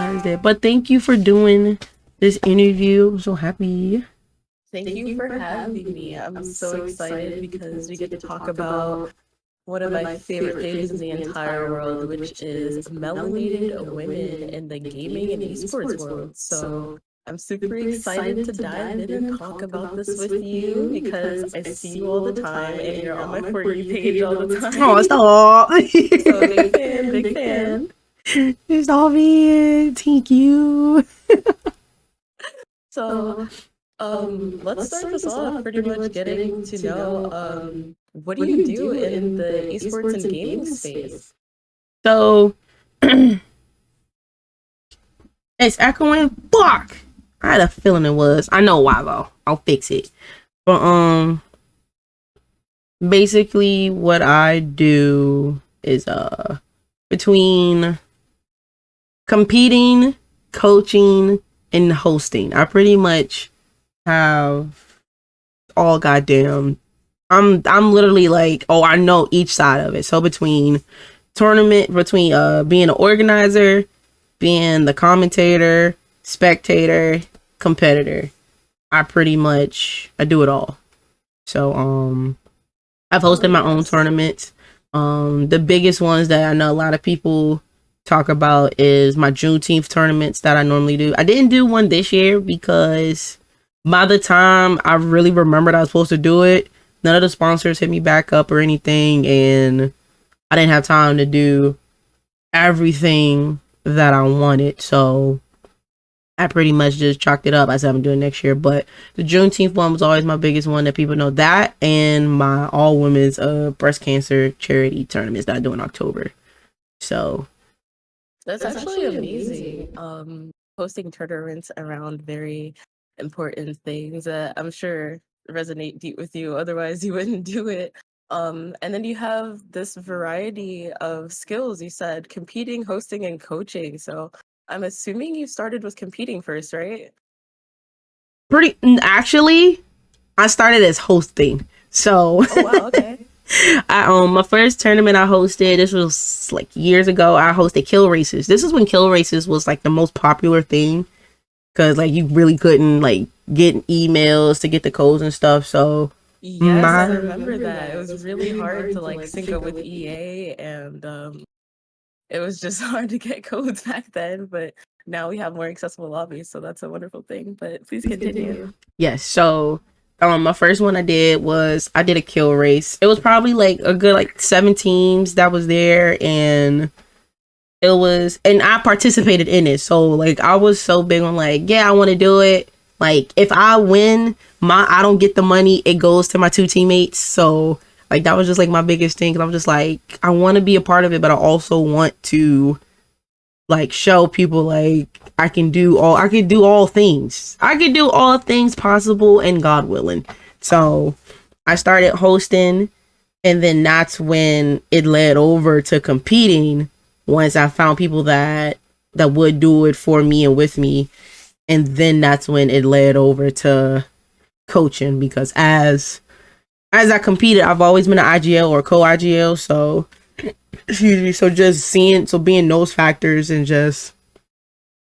realized it. But thank you for doing this interview. I'm so happy. Thank you for having me. I'm so excited because we get to talk about one of my favorite things in the entire world, which is melanated women in the gaming and esports world. So I'm super excited to dive in and talk about this with you because I see you all the time and you're on my For You page all the time. Oh, stop. So big fan, big fan. Stop it. Thank you. So let's start this off pretty much getting to know what do you do in the esports and gaming space? So it's echoing. Fuck. I had a feeling it was. I know why though. I'll fix it. But basically what I do is between competing, coaching, and hosting. I pretty much have all goddamn. I'm literally like, oh, I know each side of it. So between being an organizer, being the commentator, spectator, competitor, I do it all. So I've hosted my own tournaments. The biggest ones that I know a lot of people talk about is my Juneteenth tournaments that I normally do. I didn't do one this year because by the time I really remembered I was supposed to do it, none of the sponsors hit me back up or anything, and I didn't have time to do everything that I wanted. So I pretty much just chalked it up. I said I'm doing next year. But the Juneteenth one was always my biggest one that people know. That and my all women's breast cancer charity tournaments that I do in October. So that's actually amazing. Hosting tournaments around very important things that I'm sure resonate deep with you. Otherwise, you wouldn't do it. And then you have this variety of skills. You said competing, hosting, and coaching. So I'm assuming you started with competing first, right? Actually, I started as hosting. So oh wow, okay. My first tournament I hosted, this was like years ago. I hosted kill races. This is when kill races was like the most popular thing, because like you really couldn't like get emails to get the codes and stuff. So yes, I remember that. It was really hard to like sync up with EA, and it was just hard to get codes back then. But now we have more accessible lobbies, so that's a wonderful thing. But please continue. Yes. So my first one I did a kill race. It was probably like a good like 7 teams that was there, and I participated in it. So like I was so big on like, yeah, I want to do it. Like if I win, I don't get the money, it goes to my 2 teammates. So like that was just like my biggest thing, cuz I'm just like, I want to be a part of it, but I also want to like show people like I can do all things. I can do all things possible, and God willing. So I started hosting, and then that's when it led over to competing once I found people that would do it for me and with me. And then that's when it led over to coaching, because as I competed, I've always been an IGL or co-IGL. So excuse me. So being those factors and just,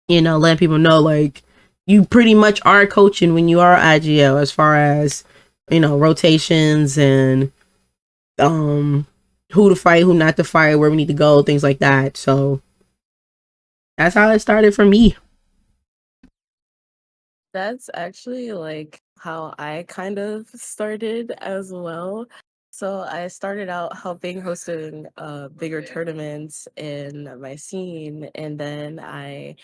letting people know like you pretty much are coaching when you are IGL, as far as, rotations and who to fight, who not to fight, where we need to go, things like that. So that's how it started for me. That's actually like how I kind of started as well. So I started out helping hosting bigger tournaments in my scene, and then I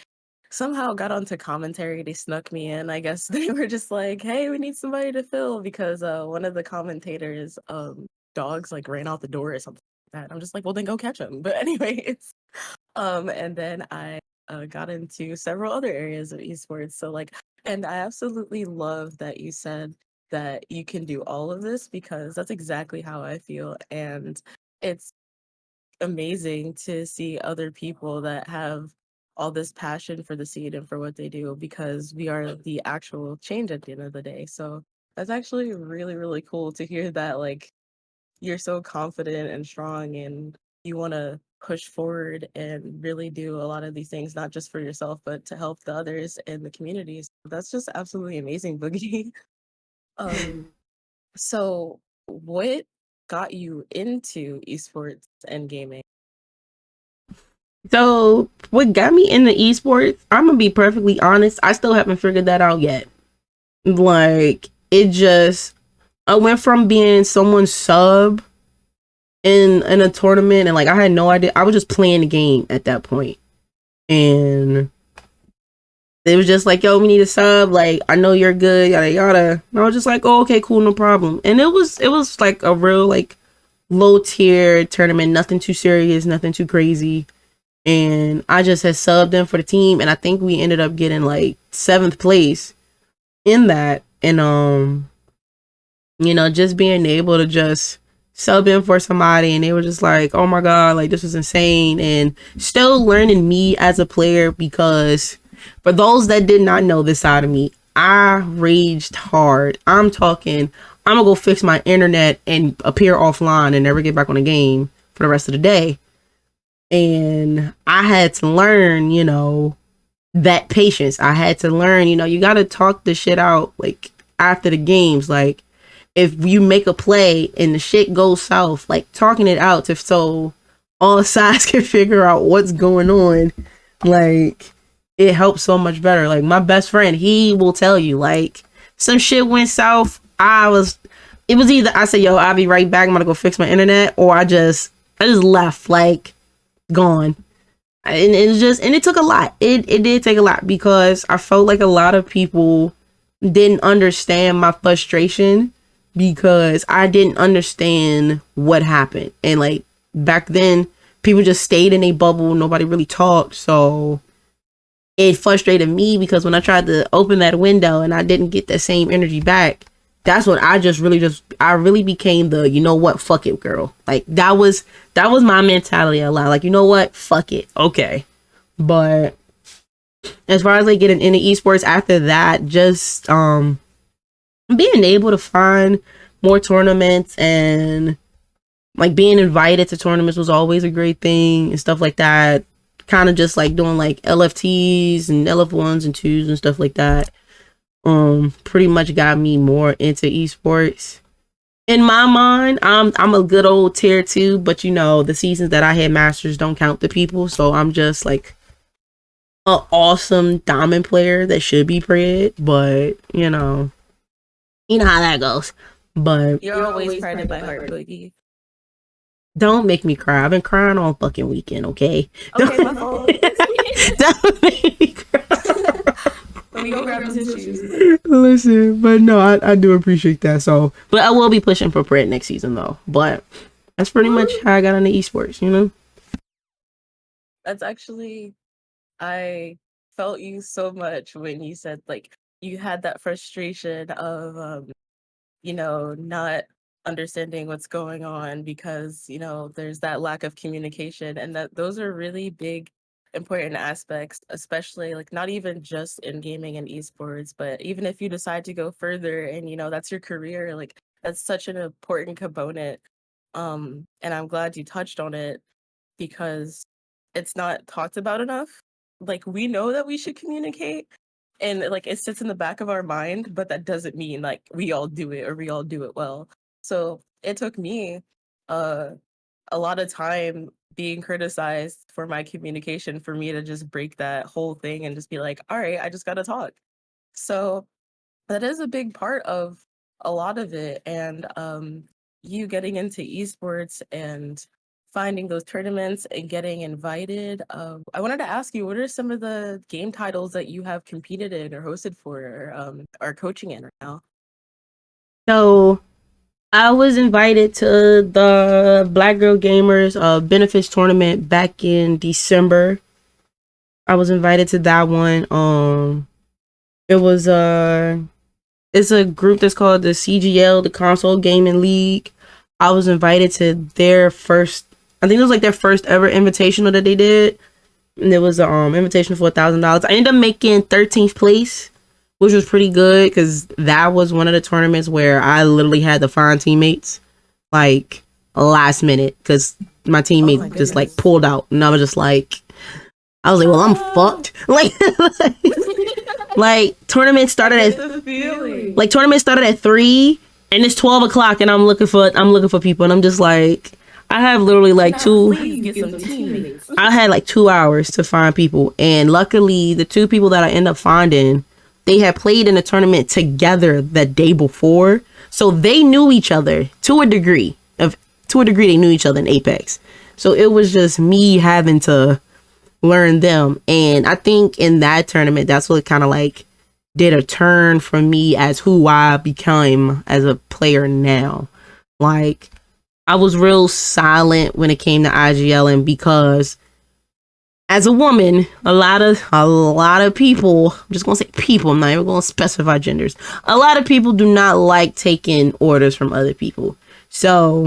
somehow got onto commentary. They snuck me in. I guess they were just like, "Hey, we need somebody to fill," because one of the commentators' dogs like ran out the door or something like that. I'm just like, "Well, then go catch him." But anyways, and then I got into several other areas of esports. So like, and I absolutely love that you said that you can do all of this, because that's exactly how I feel. And it's amazing to see other people that have all this passion for the scene and for what they do, because we are the actual change at the end of the day. So that's actually really, really cool to hear that like you're so confident and strong and you want to push forward and really do a lot of these things, not just for yourself, but to help the others in the communities. That's just absolutely amazing, Boogie. So what got you into esports and gaming? So what got me into esports, I'm gonna be perfectly honest, I still haven't figured that out yet. Like, it just, I went from being someone's sub in a tournament, and like I had no idea. I was just playing the game at that point, and they was just like, yo, we need a sub, like I know you're good, yada yada. And I was just like, oh, okay, cool, no problem. And it was like a real like low tier tournament, nothing too serious, nothing too crazy. And I just had subbed in for the team, and I think we ended up getting like 7th place in that. And you know, just being able to just sub in for somebody, and they were just like, oh my god, like this was insane. And still learning me as a player, because for those that did not know this side of me, I raged hard. I'm talking, I'm gonna go fix my internet and appear offline and never get back on the game for the rest of the day. And I had to learn, you know, that patience. I had to learn, you know, you gotta talk the shit out like after the games. Like, if you make a play and the shit goes south, like talking it out to so all sides can figure out what's going on. Like, it helps so much better. Like, my best friend, he will tell you, like, some shit went south. It was either I said, yo, I'll be right back, I'm gonna go fix my internet, or I just left, like, gone. And it took a lot. It did take a lot, because I felt like a lot of people didn't understand my frustration, because I didn't understand what happened. And like back then, people just stayed in a bubble, nobody really talked. So it frustrated me, because when I tried to open that window and I didn't get that same energy back, that's when I really became the, you know what, fuck it, girl. Like, that was my mentality a lot. Like, you know what, fuck it, okay. But as far as like getting into esports after that, just being able to find more tournaments and like being invited to tournaments was always a great thing and stuff like that. Kind of just like doing like LFTs and LF1s and 2s and stuff like that. Pretty much got me more into esports. In my mind, I'm a good old tier 2, but you know, the seasons that I had masters don't count the people, so I'm just like an awesome diamond player that should be pred, but you know how that goes. But You're always prided by heart, Boogie. Don't make me cry. I've been crying all fucking weekend, okay? Okay, my fault. Don't make me cry. Let me go grab the tissues. Listen, but no, I do appreciate that. So, but I will be pushing for pred next season though. But that's pretty much how I got into esports, you know? That's actually, I felt you so much when you said like you had that frustration of you know, not understanding what's going on, because you know there's that lack of communication, and that those are really big important aspects, especially like not even just in gaming and esports, but even if you decide to go further and you know that's your career, like that's such an important component. And I'm glad you touched on it, because it's not talked about enough. Like, we know that we should communicate, and like it sits in the back of our mind, but that doesn't mean like we all do it or we all do it well. So it took me a lot of time being criticized for my communication for me to just break that whole thing and just be like, all right, I just gotta talk. So that is a big part of a lot of it. And you getting into esports and finding those tournaments and getting invited. I wanted to ask you, what are some of the game titles that you have competed in or hosted for, or are coaching in right now? So I was invited to the Black Girl Gamers benefits tournament back in December. I was invited to that one. It was it's a group that's called the CGL, the Console Gaming League. I was invited to their first, I think it was like their first ever invitational that they did. And it was an invitation for $1,000. I ended up making 13th place, which was pretty good, because that was one of the tournaments where I literally had to find teammates like last minute, because my teammate just like pulled out, and I was like, well, I'm fucked. Like tournament started at 3, and it's 12 o'clock, and I'm looking for people, and I'm just like, I have literally like I had like 2 hours to find people, and luckily the 2 people that I end up finding, they had played in a tournament together the day before, so they knew each other to a degree. They knew each other in Apex, so it was just me having to learn them. And I think in that tournament, that's what kind of like did a turn for me as who I became as a player now. Like, I was real silent when it came to IGLing because as a woman, a lot of people, I'm just gonna say people, I'm not even gonna specify genders, a lot of people do not like taking orders from other people. So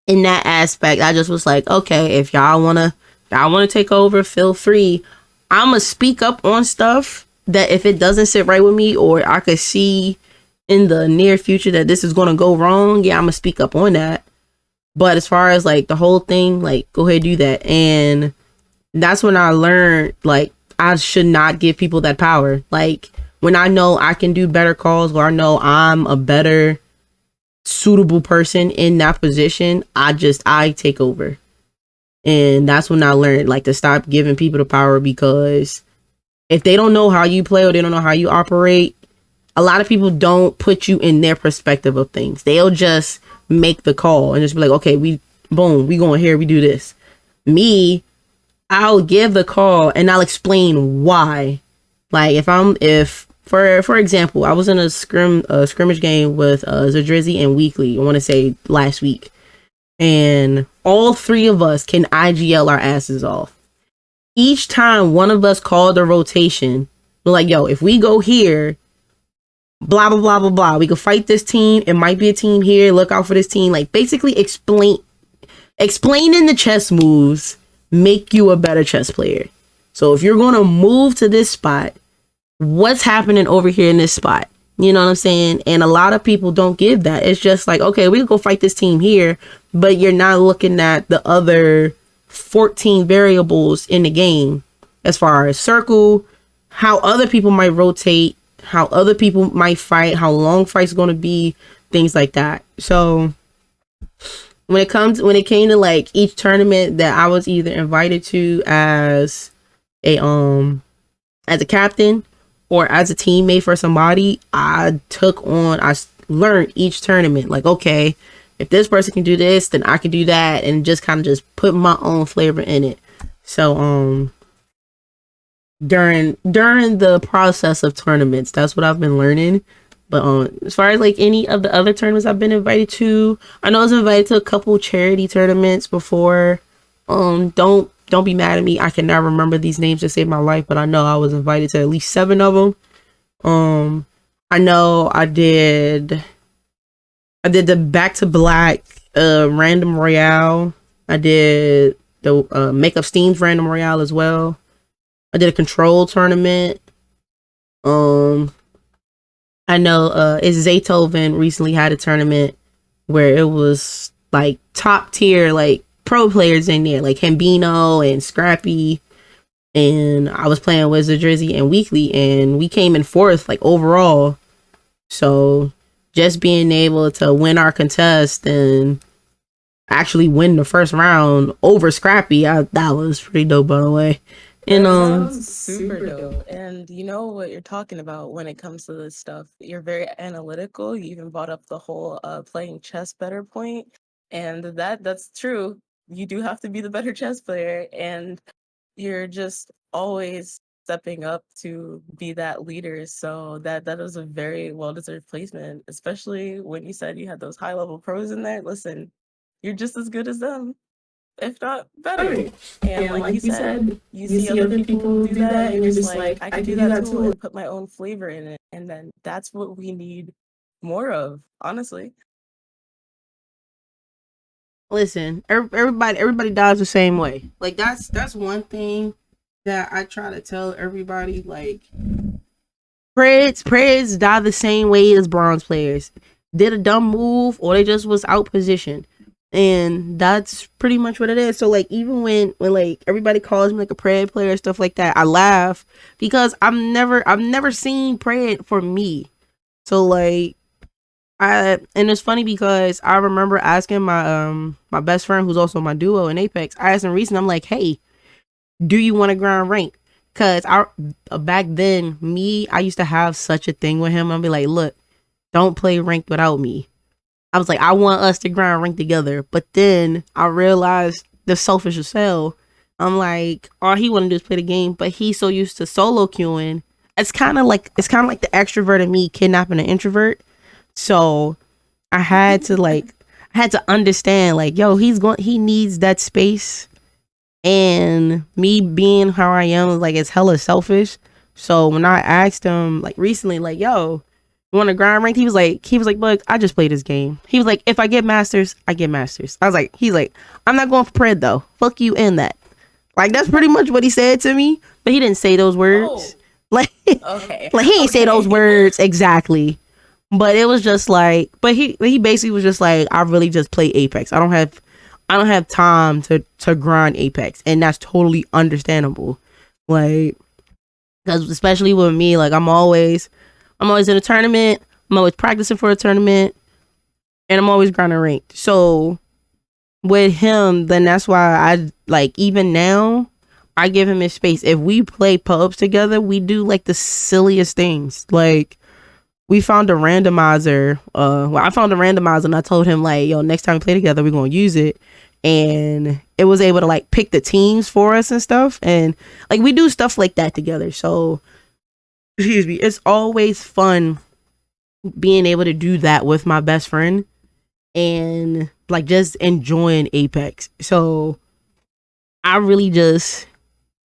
in that aspect, I just was like, okay, if y'all wanna take over, feel free. I'ma speak up on stuff that if it doesn't sit right with me, or I could see in the near future that this is gonna go wrong, yeah, I'ma speak up on that. But as far as like the whole thing, like, go ahead, do that. And that's when I learned, like, I should not give people that power. Like, when I know I can do better calls, or I know I'm a better suitable person in that position, I take over. And that's when I learned, like, to stop giving people the power, because if they don't know how you play or they don't know how you operate, a lot of people don't put you in their perspective of things. They'll just make the call and just be like, okay, we going here, we do this. Me, I'll give the call and I'll explain why. Like, for example, I was in a scrimmage game with Zadrizzy and Weekly, I want to say last week, and all 3 of us can IGL our asses off. Each time one of us called a rotation, we're like, yo, if we go here, blah blah blah blah blah, we can fight this team, it might be a team here, look out for this team. Like, basically explaining the chess moves make you a better chess player. So if you're going to move to this spot, what's happening over here in this spot? You know what I'm saying? And a lot of people don't give that. It's just like, okay, we can go fight this team here, but you're not looking at the other 14 variables in the game, as far as circle, how other people might rotate, how other people might fight, how long fight's going to be, things like that. So when it came to like each tournament that I was either invited to as a captain or as a teammate for somebody, I learned each tournament, like, okay, if this person can do this, then I can do that, and just put my own flavor in it. So during the process of tournaments, that's what I've been learning. But as far as like any of the other tournaments I've been invited to, I know I was invited to a couple charity tournaments before. Don't be mad at me, I can never remember these names to save my life, but I know I was invited to at least 7 of them. I know I did the Back to Black random royale. I did the Make Up Steam's random royale as well. I did a control tournament. I know it's Zaytoven recently had a tournament where it was like top tier, like pro players in there, like Hambino and Scrappy, and I was playing with Zadrizzy and Weekly, and we came in 4th like overall. So just being able to win our contest and actually win the first round over Scrappy, that was pretty dope, by the way. And sounds super dope. And you know what you're talking about when it comes to this stuff. You're very analytical. You even brought up the whole playing chess better point, and that's true. You do have to be the better chess player, and you're just always stepping up to be that leader. So that was a very well-deserved placement, especially when you said you had those high-level pros in there. Listen, you're just as good as them, if not better. And like you said, you see other people do that, and you're just like, I can do that too, and put my own flavor in it. And then that's what we need more of, honestly. Listen, everybody dies the same way. Like, that's one thing that I try to tell everybody. Like, Preds die the same way as bronze players. Did a dumb move, or they just was out positioned. And that's pretty much what it is. So like even when like everybody calls me like a Pred player, stuff like that, I laugh because I've never seen Pred for me. So like and it's funny because I remember asking my best friend who's also my duo in Apex. I asked him recently, I'm like, hey, do you want to grind rank? Cause back then I used to have such a thing with him. I'd be like, look, don't play ranked without me. I was like, I want us to grind rank together. But then I realized the selfish as hell. I'm like, all he want to do is play the game, but he's so used to solo queuing. It's kind of like the extrovert in me kidnapping an introvert. So I had to understand like, yo, he needs that space, and me being how I am, like, it's hella selfish. So when I asked him like recently, like, yo, you want to grind ranked? He was like, look, I just play this game. He was like, if I get masters, I get masters. He's like, I'm not going for Pred though. Fuck you in that. Like, that's pretty much what he said to me, but he didn't say those words. Oh. Like, okay. Like, he didn't say those words exactly. But it was just like, but he basically was just like, I really just play Apex. I don't have time to grind Apex, and that's totally understandable. Like, because especially with me, like I'm always in a tournament. I'm always practicing for a tournament, and I'm always grinding ranked. So with him, then that's why I like, even now I give him his space. If we play pubs together, we do like the silliest things. Like, we found a randomizer. I found a randomizer, and I told him like, yo, next time we play together, we're gonna use it. And it was able to like pick the teams for us and stuff. And like, we do stuff like that together. So, excuse me, it's always fun being able to do that with my best friend and like just enjoying Apex. So I really just,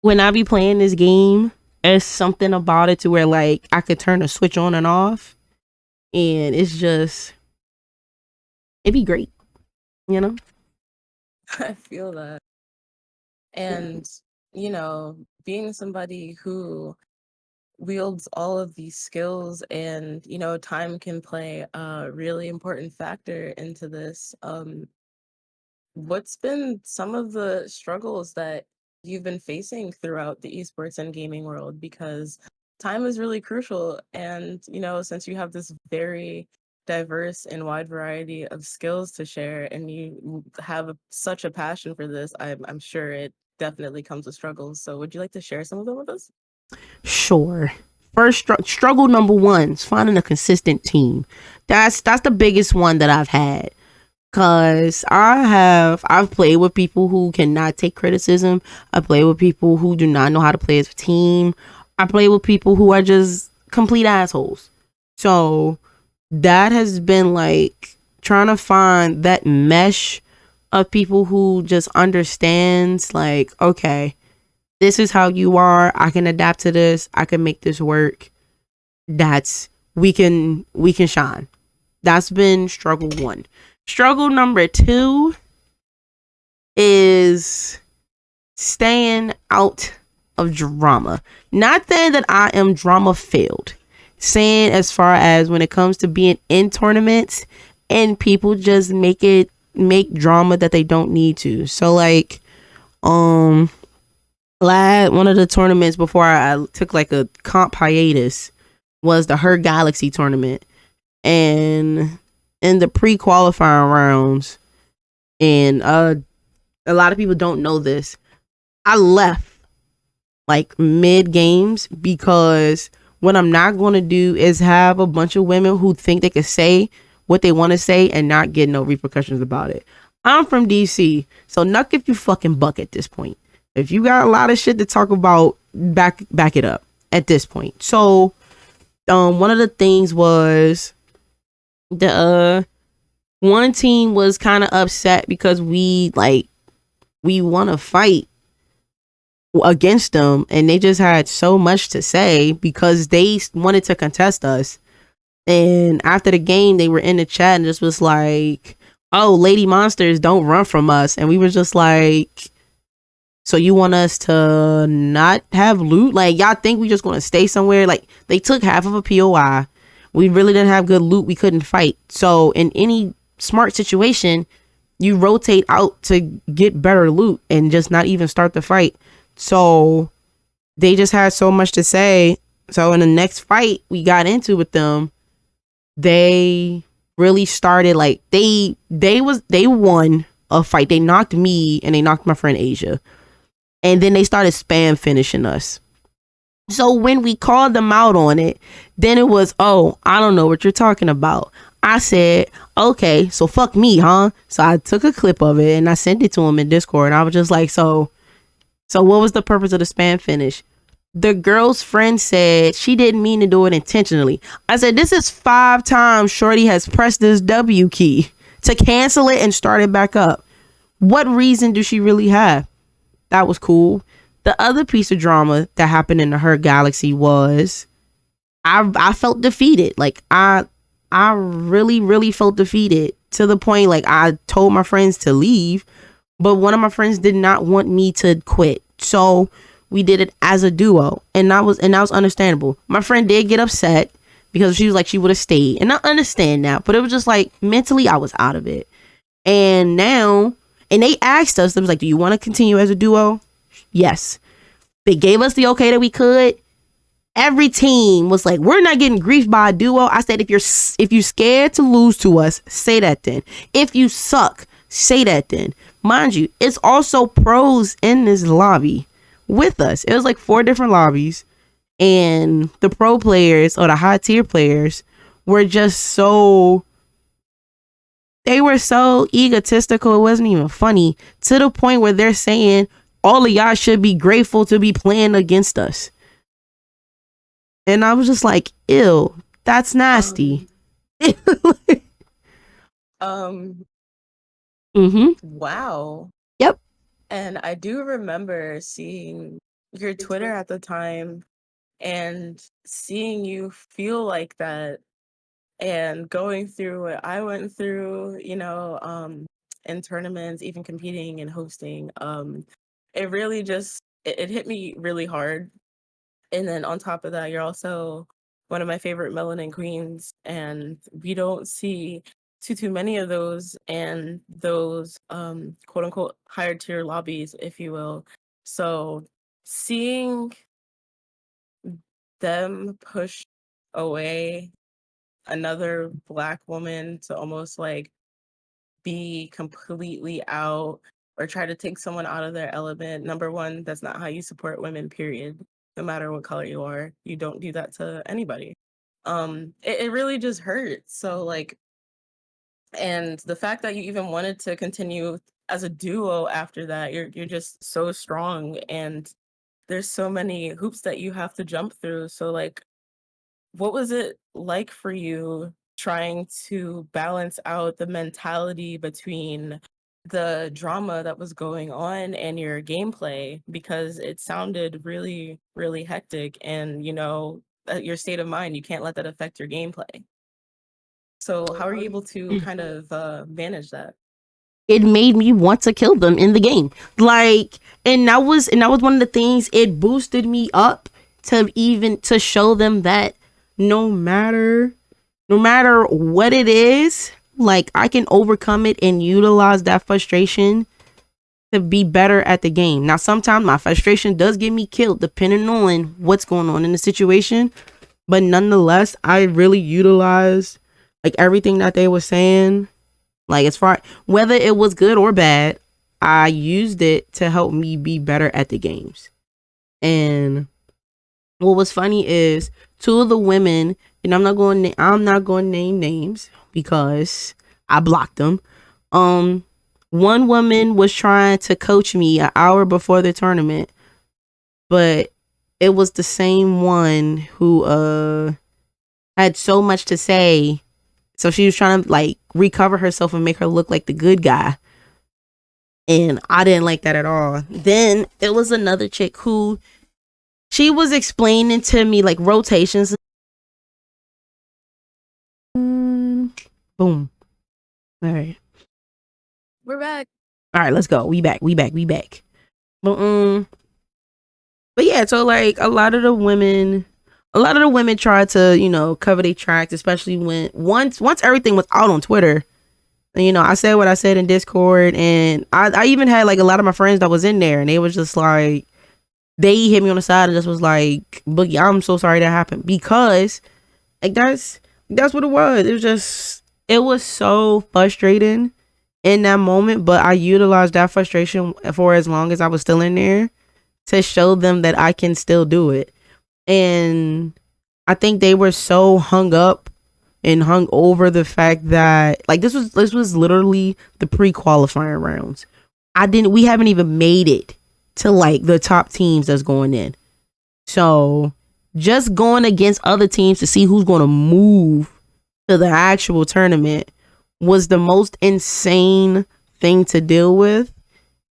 when I be playing this game, there's something about it to where like I could turn the switch on and off, and it's just, it'd be great, you know? I feel that. And, you know, being somebody who wields all of these skills, and, you know, time can play a really important factor into this. What's been some of the struggles that you've been facing throughout the esports and gaming world? Because time is really crucial. And, you know, since you have this very diverse and wide variety of skills to share, and you have such a passion for this, I'm sure it definitely comes with struggles. So would you like to share some of them with us? Sure. First struggle number one is finding a consistent team. That's the biggest one that I've had. Cause I've played with people who cannot take criticism. I play with people who do not know how to play as a team. I play with people who are just complete assholes. So that has been like trying to find that mesh of people who just understands like, okay, this is how you are. I can adapt to this. I can make this work. We can shine. That's been struggle one. Struggle number two is staying out of drama. Not saying that I am drama filled. Saying as far as when it comes to being in tournaments and people just make drama that they don't need to. So like, one of the tournaments before I took like a comp hiatus was the Her Galaxy tournament. And in the pre-qualifying rounds, and a lot of people don't know this, I left like mid games because what I'm not going to do is have a bunch of women who think they can say what they want to say and not get no repercussions about it. I'm from DC, so knock if you fucking buck at this point. If you got a lot of shit to talk about, back it up at this point. So one of the things was the one team was kind of upset because we want to fight against them, and they just had so much to say because they wanted to contest us. And after the game, they were in the chat and just was like, oh, lady monsters, don't run from us. And we were just like, so you want us to not have loot? Like, y'all think we just gonna stay somewhere? Like, they took half of a POI. We really didn't have good loot. We couldn't fight. So in any smart situation, you rotate out to get better loot and just not even start the fight. So they just had so much to say. So in the next fight we got into with them, they really started like they won a fight. They knocked me and they knocked my friend Asia, and then they started spam finishing us. So when we called them out on it, then it was, oh, I don't know what you're talking about. I said, okay, so fuck me, huh? So I took a clip of it and I sent it to him in Discord, and I was just like, so what was the purpose of the spam finish? The girl's friend said she didn't mean to do it intentionally. I said, this is 5 times Shorty has pressed this W key to cancel it and start it back up. What reason do she really have? That was cool. The other piece of drama that happened in the Her Galaxy was I felt defeated. Like I really felt defeated to the point like I told my friends to leave, but one of my friends did not want me to quit. So we did it as a duo, and that was understandable. My friend did get upset because she was like she would have stayed, and I understand that, but it was just like mentally I was out of it. And now, and they asked us, they was like, do you want to continue as a duo? Yes. They gave us the okay that we could. Every team was like, we're not getting grief by a duo. I said, if you're scared to lose to us, say that then. If you suck, say that then. Mind you, it's also pros in this lobby with us. It was like 4 different lobbies, and the pro players or the high tier players were just so, they were so egotistical. It wasn't even funny, to the point where they're saying all of y'all should be grateful to be playing against us. And I was just like, ew, that's nasty. Wow. Yep. And I do remember seeing your Twitter at the time and seeing you feel like that and going through what I went through, in tournaments, even competing and hosting. It really just, it hit me really hard. And then on top of that, you're also one of my favorite melanin queens, and we don't see too many of those, and those quote unquote higher tier lobbies, if you will. So seeing them push away another Black woman to almost like be completely out or try to take someone out of their element. Number one, that's not how you support women, period. No matter what color you are, you don't do that to anybody. It really just hurts. So like, and the fact that you even wanted to continue as a duo after that, you're just so strong, and there's so many hoops that you have to jump through. So like, what was it like for you trying to balance out the mentality between the drama that was going on and your gameplay? Because it sounded really, really hectic, and your state of mind, you can't let that affect your gameplay. So how are you able to kind of manage that? It made me want to kill them in the game. Like, and that was one of the things, it boosted me up to show them that no matter what it is, like I can overcome it and utilize that frustration to be better at the game. Now, sometimes my frustration does get me killed depending on what's going on in the situation, but nonetheless, I really utilized like everything that they were saying. Like, as far whether it was good or bad, I used it to help me be better at the games. And what was funny is 2 of the women, and I'm not going to name names because I blocked them. One woman was trying to coach me an hour before the tournament, but it was the same one who had so much to say. So she was trying to like recover herself and make her look like the good guy. And I didn't like that at all. Then there was another chick who, she was explaining to me like rotations. Boom. All right. We're back. All right, let's go. We back. But yeah, so like a lot of the women tried to, cover their tracks, especially when once everything was out on Twitter. And, you know, I said what I said in Discord, and I even had like a lot of my friends that was in there, and they was just like, they hit me on the side and just was like, Boogie, I'm so sorry that happened, because like that's what it was. It was so frustrating in that moment, but I utilized that frustration for as long as I was still in there to show them that I can still do it. And I think they were so hung up and hung over the fact that like this was literally the pre-qualifying rounds. We haven't even made it to like the top teams that's going in. So just going against other teams to see who's going to move to the actual tournament was the most insane thing to deal with.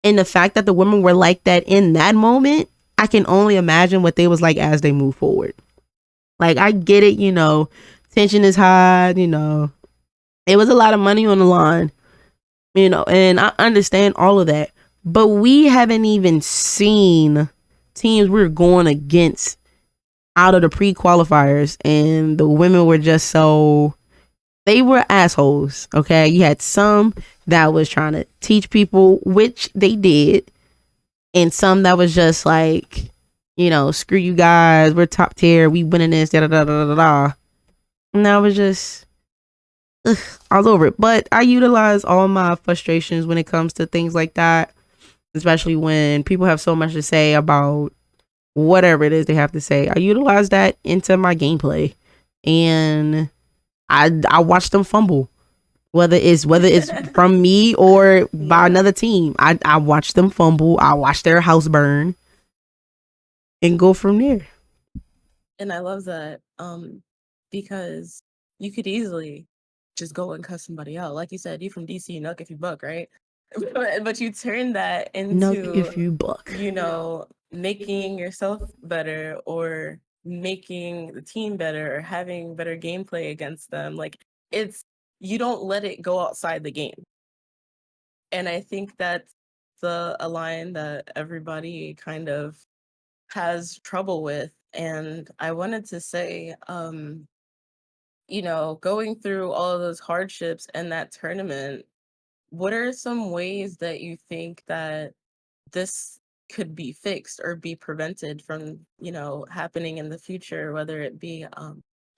And the fact that the women were like that in that moment, I can only imagine what they was like as they move forward. Like, I get it, you know, tension is high, you know, it was a lot of money on the line, you know, and I understand all of that. But we haven't even seen teams we're going against out of the pre-qualifiers, and the women were just so, they were assholes, okay? You had some that was trying to teach people, which they did, and some that was just like, you know, screw you guys, we're top tier, we winning this, da da da da da da. And that was just all over it. But I utilize all my frustrations when it comes to things like that, especially when people have so much to say about whatever it is they have to say. I utilize that into my gameplay, and I watch them fumble, whether it's from me or by another team. I watch them fumble, I watch their house burn, and go from there. And I love that because you could easily just go and cuss somebody out. Like you said, you from DC, nuck if you buck, right? But you turn that into, Nuck if you buck, you know, making yourself better, or making the team better, or having better gameplay against them. Like, it's, you don't let it go outside the game. And I think that's a line that everybody kind of has trouble with. And I wanted to say, you know, going through all of those hardships and that tournament, what are some ways that you think that this could be fixed or be prevented from, you know, happening in the future, whether it be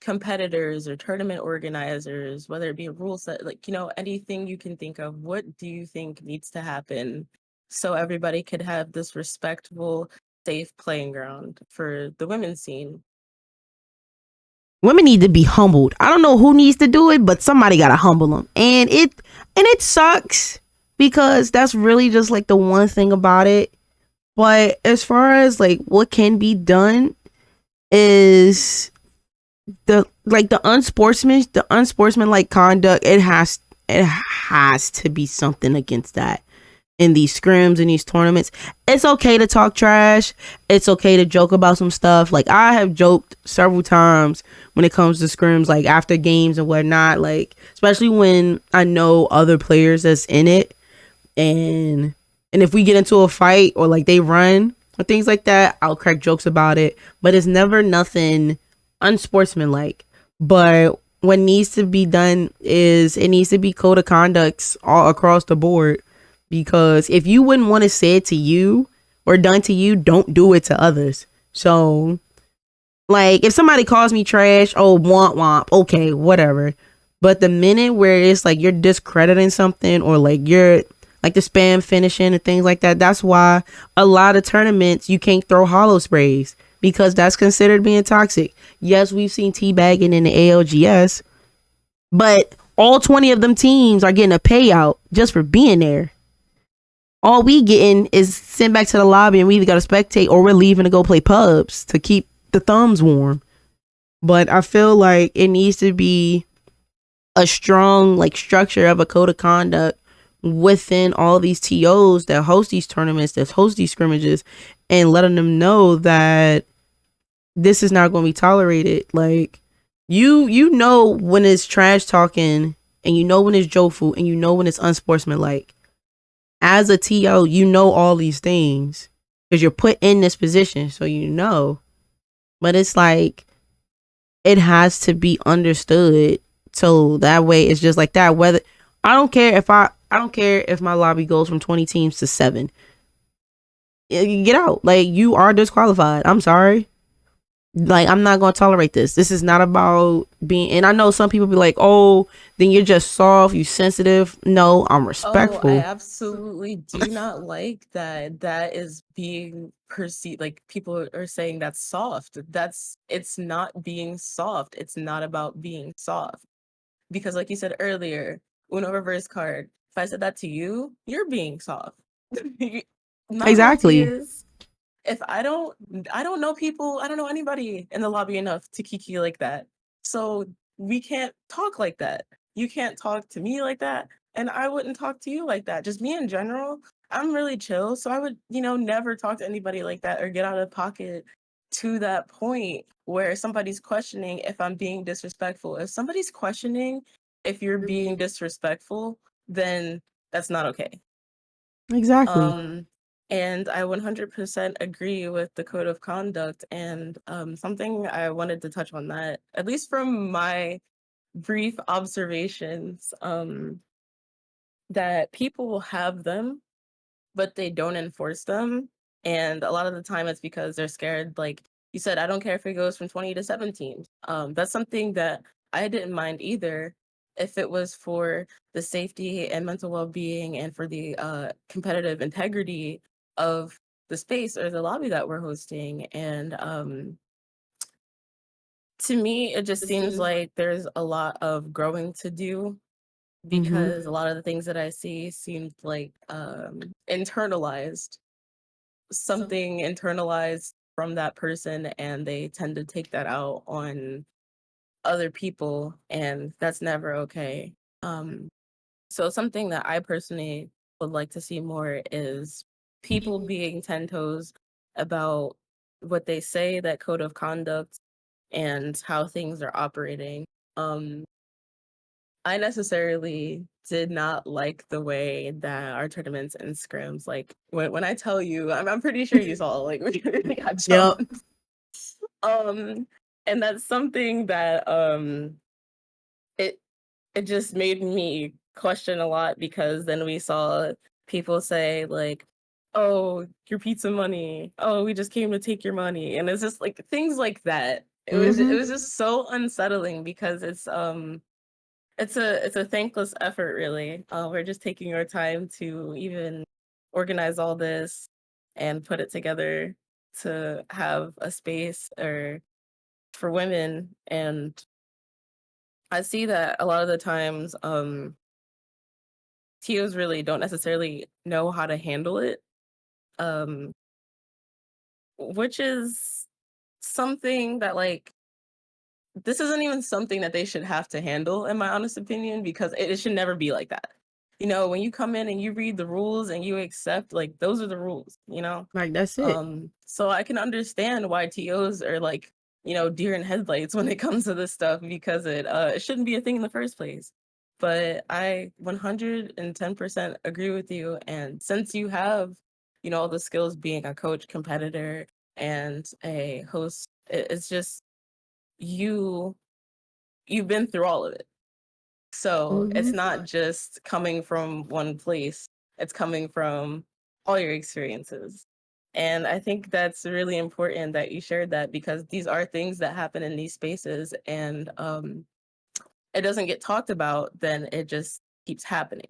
competitors or tournament organizers, whether it be a rule set, like, you know, anything you can think of? What do you think needs to happen so everybody could have this respectful, safe playing ground for the women's scene? women need to be humbled. I don't know who needs to do it, but somebody gotta humble them. And it sucks, because that's really just like the one thing about it. But as far as like what can be done is the unsportsmanlike conduct. It has to be something against that in these scrims, in these tournaments. It's okay to talk trash, it's okay to joke about some stuff. Like, I have joked several times when it comes to scrims, like after games and whatnot, like especially when I know other players that's in it, and if we get into a fight or like they run or things like that, I'll crack jokes about it, but it's never nothing unsportsmanlike. But what needs to be done is, it needs to be code of conducts all across the board, because if you wouldn't want to say it to you or done to you, don't do it to others. So like, if somebody calls me trash, oh, womp womp, okay, whatever. But the minute where it's like you're discrediting something, or like you're like the spam finishing and things like that, that's why a lot of tournaments you can't throw hollow sprays, because that's considered being toxic. Yes, we've seen teabagging in the ALGS, but all 20 of them teams are getting a payout just for being there. All we getting is sent back to the lobby, and we either got to spectate or we're leaving to go play pubs to keep the thumbs warm. But I feel like it needs to be a strong like structure of a code of conduct within all these TOs that host these tournaments, that host these scrimmages, and letting them know that this is not going to be tolerated. Like, you know when it's trash talking, and you know when it's joyful, and you know when it's unsportsmanlike. As a TO, you know all these things because you're put in this position, so you know. But it's like, it has to be understood, so that way it's just like that. Whether I don't care if my lobby goes from 20 teams to 7. Get out. Like, you are disqualified. I'm sorry. Like, I'm not gonna tolerate this. This is not about being, and I know some people be like, oh, then you're just soft, you sensitive. No, I'm Oh, I respectful. absolutely do not like that. That is being perceived, like people are saying that's soft. It's not being soft. It's not about being soft. Because like you said earlier, Uno reverse card. If I said that to you, you're being soft. My whole tea Exactly. is, if I don't know people, I don't know anybody in the lobby enough to kiki like that. So we can't talk like that. You can't talk to me like that, and I wouldn't talk to you like that. Just me in general, I'm really chill, so I would, never talk to anybody like that or get out of pocket to that point where somebody's questioning if I'm being disrespectful. If somebody's questioning if you're being disrespectful, then that's not okay. Exactly. And I 100% agree with the code of conduct. And something I wanted to touch on that, at least from my brief observations, that people will have them, but they don't enforce them. And a lot of the time it's because they're scared. Like you said, I don't care if it goes from 20 to 17. That's something that I didn't mind either if it was for the safety and mental well-being and for the competitive integrity of the space or the lobby that we're hosting. And to me, it just seems like there's a lot of growing to do Mm-hmm. because a lot of the things that I see seemed like internalized, something internalized from that person, and they tend to take that out on other people, and that's never okay. Um, so something that I personally would like to see more is people being 10 toes about what they say, that code of conduct, and how things are operating. Um, I necessarily did not like the way that our tournaments and scrims, like when I tell you, I'm pretty sure you saw like we got Yep. jumped. Um, and that's something that it it just made me question a lot because then we saw people say like, "Oh, your pizza money. Oh, we just came to take your money," and it's just like things like that. It Mm-hmm. was just so unsettling because it's a thankless effort, really. We're just taking our time to even organize all this and put it together to have a space or for women. And I see that a lot of the times, TOs really don't necessarily know how to handle it, um, which is something that like this isn't even something that they should have to handle, in my honest opinion, because it should never be like that. When you come in and you read the rules and you accept, like, those are the rules, you know? Like, that's it. So I can understand why TOs are like, deer in headlights when it comes to this stuff because it shouldn't be a thing in the first place. But I 110% agree with you. And since you have, all the skills being a coach, competitor, and a host, it's just you you've been through all of it. So it's Mm-hmm. not just coming from one place, it's coming from all your experiences. And I think that's really important that you shared that because these are things that happen in these spaces and it doesn't get talked about, then it just keeps happening.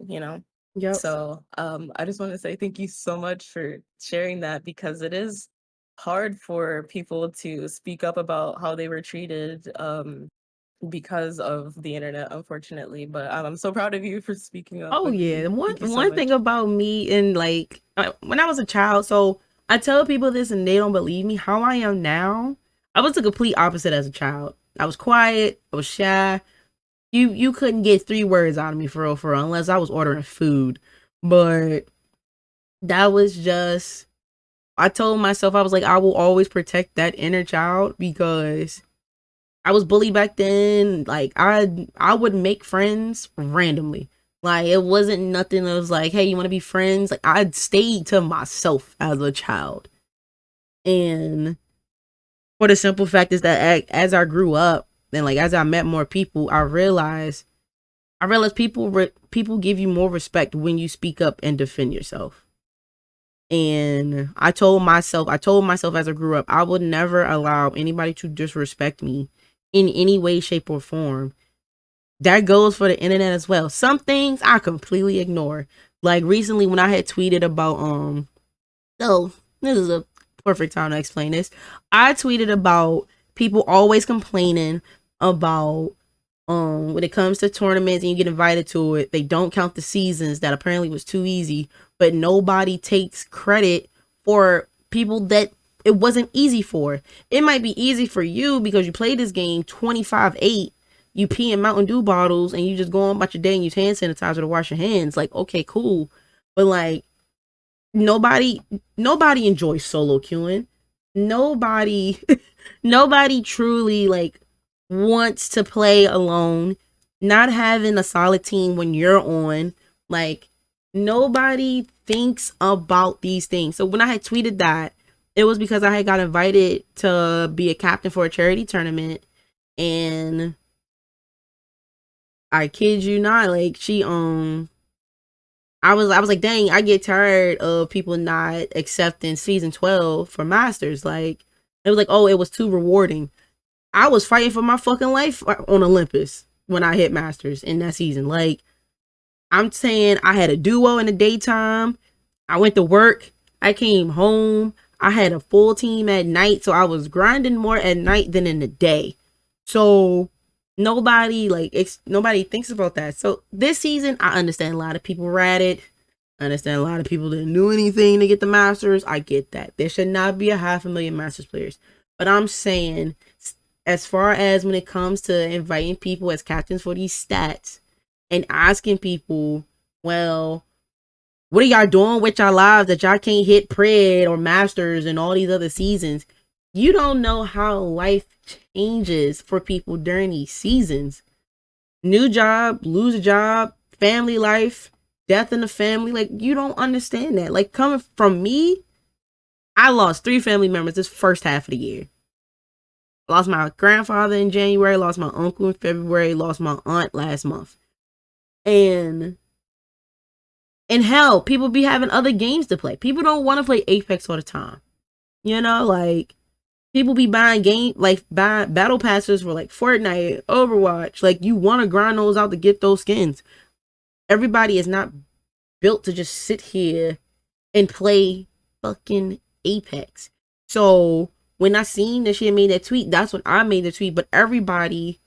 Yep. So I just want to say thank you so much for sharing that because it is hard for people to speak up about how they were treated because of the internet, unfortunately. But I'm so proud of you for speaking up, Oh yeah. Boogie. One Thank you so one thing much. about me and like when I was a child, so I tell people this and they don't believe me. How I am now, I was the complete opposite as a child. I was quiet. I was shy. You couldn't get 3 words out of me for real, unless I was ordering food. But that was just, I told myself, I was like, I will always protect that inner child because I was bullied back then. Like, I would make friends randomly. Like, it wasn't nothing that was like, hey, you want to be friends? Like, I stayed to myself as a child. And for the simple fact is that as I grew up and like as I met more people, I realized I realized people give you more respect when you speak up and defend yourself. And I told myself as I grew up, I would never allow anybody to disrespect me in any way, shape, or form. That goes for the internet as well. Some things I completely ignore. Like recently when I had tweeted about so this is a perfect time to explain this. I tweeted about people always complaining about when it comes to tournaments and you get invited to it, they don't count the seasons that apparently was too easy, but nobody takes credit for people that it wasn't easy for. It might be easy for you because you played this game 25-8, you pee in Mountain Dew bottles and you just go on about your day and use hand sanitizer to wash your hands. Like, okay, cool. But like nobody enjoys solo queuing. Nobody nobody truly like wants to play alone, not having a solid team when you're on. Like nobody thinks about these things. So when I had tweeted that, it was because I had got invited to be a captain for a charity tournament, and I kid you not, like she I was like, dang, I get tired of people not accepting season 12 for masters. Like it was like, oh, it was too rewarding. I was fighting for my fucking life on Olympus when I hit masters in that season. Like I'm saying, I had a duo in the daytime. I went to work. I came home. I had a full team at night. So I was grinding more at night than in the day. So nobody nobody thinks about that. So this season, I understand a lot of people ratted. I understand a lot of people didn't do anything to get the masters. I get that. There should not be 500,000 masters players. But I'm saying, as far as when it comes to inviting people as captains for these stats and asking people, well, what are y'all doing with y'all lives that y'all can't hit Pred or Masters and all these other seasons? You don't know how life changes for people during these seasons. New job, lose a job, family life, death in the family. Like, you don't understand that. Like, coming from me, I lost 3 family members this first half of the year. Lost my grandfather in January, lost my uncle in February, lost my aunt last month. And hell, people be having other games to play. People don't want to play Apex all the time. You know, like people be buying buying battle passes for like Fortnite, Overwatch. Like you want to grind those out to get those skins. Everybody is not built to just sit here and play fucking Apex. So when I seen that she had made that tweet, that's when I made the tweet. But everybody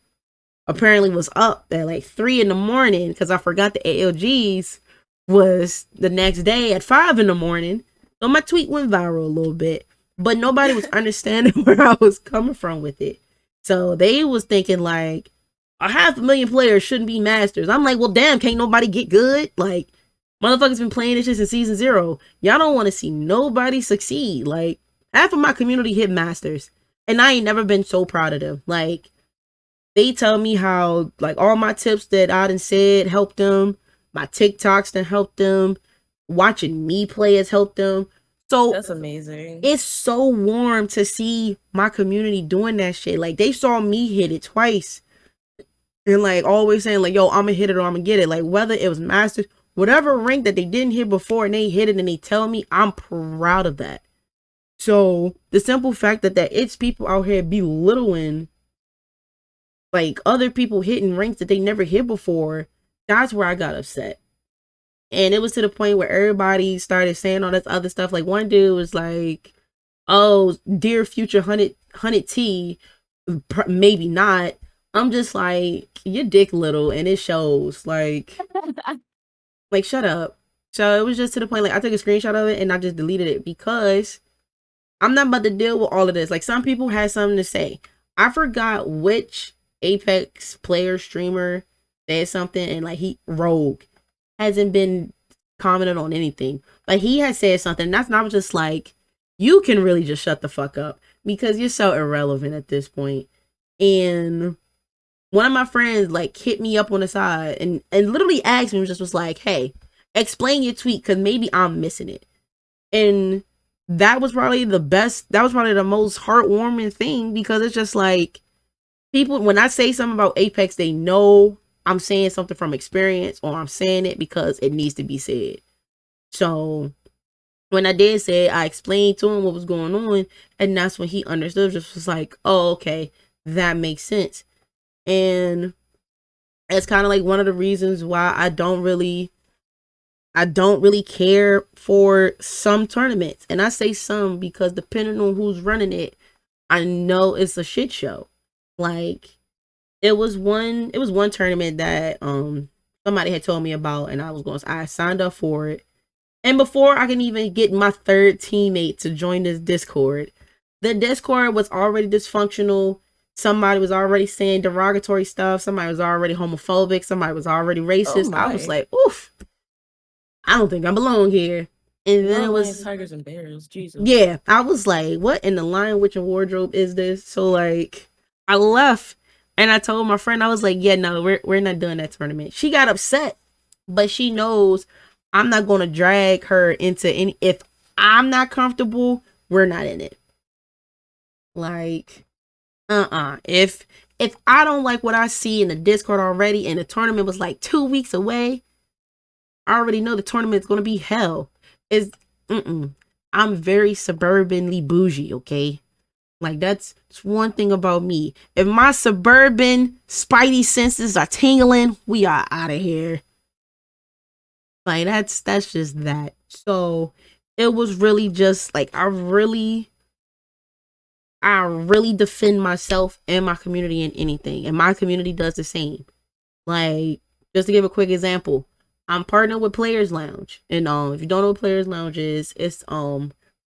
apparently was up at like 3 a.m. because I forgot the ALGs was the next day at 5 a.m. So my tweet went viral a little bit, but nobody was understanding where I was coming from with it. So they was thinking like 500,000 players shouldn't be masters. I'm like, well, damn, can't nobody get good? Like, motherfuckers been playing this shit since season 0. Y'all don't want to see nobody succeed. Like, half of my community hit masters, and I ain't never been so proud of them. Like, they tell me how, like, all my tips that I done said helped them. My TikToks that helped them. Watching me play has helped them. So that's amazing. It's so warm to see my community doing that shit. Like, they saw me hit it twice. And, like, always saying, like, yo, I'm gonna hit it or I'm gonna get it. Like, whether it was masters, whatever rank that they didn't hit before and they hit it and they tell me, I'm proud of that. So the simple fact that it's people out here belittling like other people hitting ranks that they never hit before, that's where I got upset. And it was to the point where everybody started saying all this other stuff. Like one dude was like, oh, dear future 100 T, maybe not. I'm just like, you're dick little and it shows. Like shut up. So it was just to the point, like I took a screenshot of it and I just deleted it because I'm not about to deal with all of this. Like some people had something to say. I forgot which Apex player streamer said something, and like Rogue hasn't been commented on anything. Like he had said something. That's not just like, you can really just shut the fuck up because you're so irrelevant at this point. And one of my friends like hit me up on the side and literally asked me, was like, hey, explain your tweet because maybe I'm missing it. And that was probably the best. That was probably the most heartwarming thing because it's just like people, when I say something about Apex, they know I'm saying something from experience, or I'm saying it because it needs to be said. So when I did say it, I explained to him what was going on, and that's when he understood. Just was like, oh, okay, that makes sense. And it's kind of like one of the reasons why I don't really care for some tournaments. And I say some because depending on who's running it, I know it's a shit show. Like it was one tournament that somebody had told me about, and I signed up for it. And before I can even get my third teammate to join this Discord, the Discord was already dysfunctional. Somebody was already saying derogatory stuff. Somebody was already homophobic. Somebody was already Oh racist. I was my. like, oof, I don't think I belong here. And then No it lions, was, tigers, and bears. Jesus. yeah, I was like, what in the Lion Witch and Wardrobe is this? So like, I left and I told my friend, I was like, yeah, no, we're not doing that tournament. She got upset, but she knows I'm not gonna drag her into any. If I'm not comfortable, we're not in it. Like, If I don't like what I see in the Discord already, and the tournament was like 2 weeks away, I already know the tournament's gonna be hell. Is I'm very suburbanly bougie, okay? Like that's one thing about me. If my suburban spidey senses are tingling, we are out of here. Like that's just that. So it was really just like I really defend myself and my community in anything. And my community does the same. Like, just to give a quick example, I'm partnered with Players Lounge. And if you don't know what Players Lounge is, it's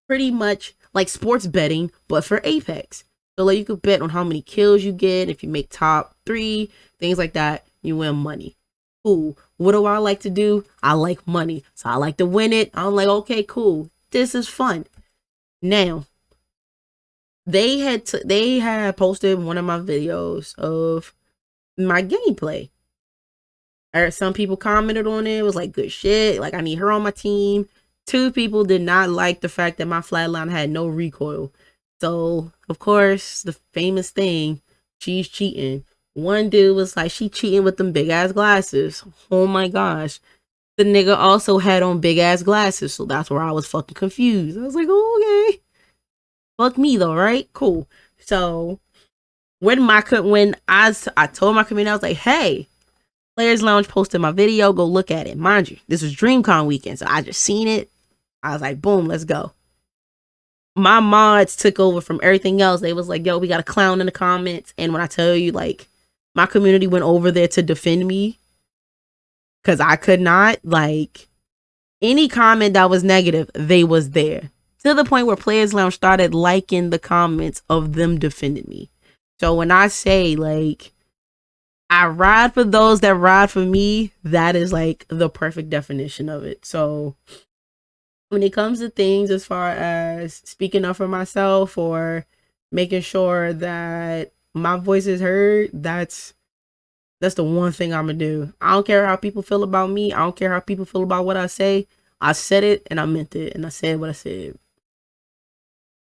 pretty much like sports betting, but for Apex. So like you could bet on how many kills you get, if you make top 3, things like that, you win money. Cool. What do I like to do? I like money. So I like to win it. I'm like, okay, cool. This is fun. Now, they had posted one of my videos of my gameplay. Or some people commented on it. It was like, good shit. Like, I need her on my team. 2 people did not like the fact that my flatline had no recoil. So, of course, the famous thing, she's cheating. One dude was like, she cheating with them big ass glasses. Oh my gosh. The nigga also had on big ass glasses. So that's where I was fucking confused. I was like, oh, okay. Fuck me though, right? Cool. So, when I told my community, I was like, hey, Players Lounge posted my video. Go look at it. Mind you, this was DreamCon weekend, so I just seen it. I was like, boom, let's go. My mods took over from everything else. They was like, yo, we got a clown in the comments. And when I tell you, like, my community went over there to defend me because I could not, like, any comment that was negative, they was there. To the point where Players Lounge started liking the comments of them defending me. So when I say, like, I ride for those that ride for me, that is like the perfect definition of it. So when it comes to things as far as speaking up for myself or making sure that my voice is heard, that's the one thing I'm gonna do. I don't care how people feel about me. I don't care how people feel about what I say. I said it and I meant it, and I said what I said.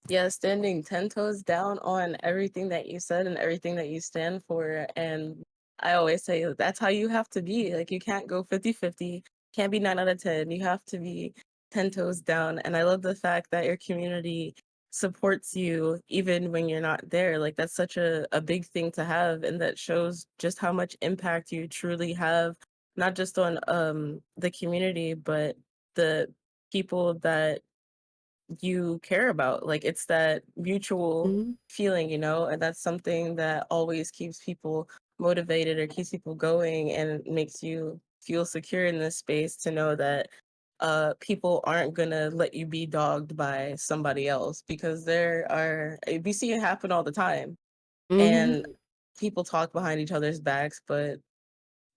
Yeah, standing 10 toes down on everything that you said and everything that you stand for. And I always say that's how you have to be. Like, you can't go 50-50, can't be 9 out of 10. You have to be 10 toes down. And I love the fact that your community supports you even when you're not there. Like, that's such a big thing to have. And that shows just how much impact you truly have, not just on the community, but the people that you care about. Like, it's that mutual Mm-hmm. feeling, and that's something that always keeps people motivated or keeps people going and makes you feel secure in this space to know that people aren't gonna let you be dogged by somebody else, because we see it happen all the time, Mm-hmm. and people talk behind each other's backs, but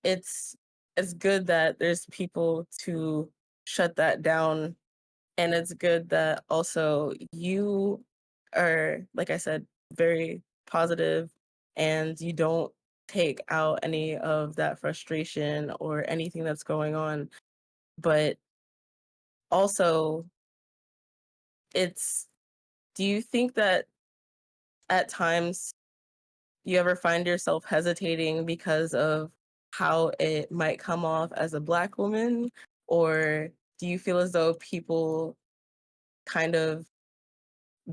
it's it's good that there's people to shut that down. And it's good that also you are, like I said, very positive, and you don't take out any of that frustration or anything that's going on. But also, it's do you think that at times you ever find yourself hesitating because of how it might come off as a Black woman, or do you feel as though people kind of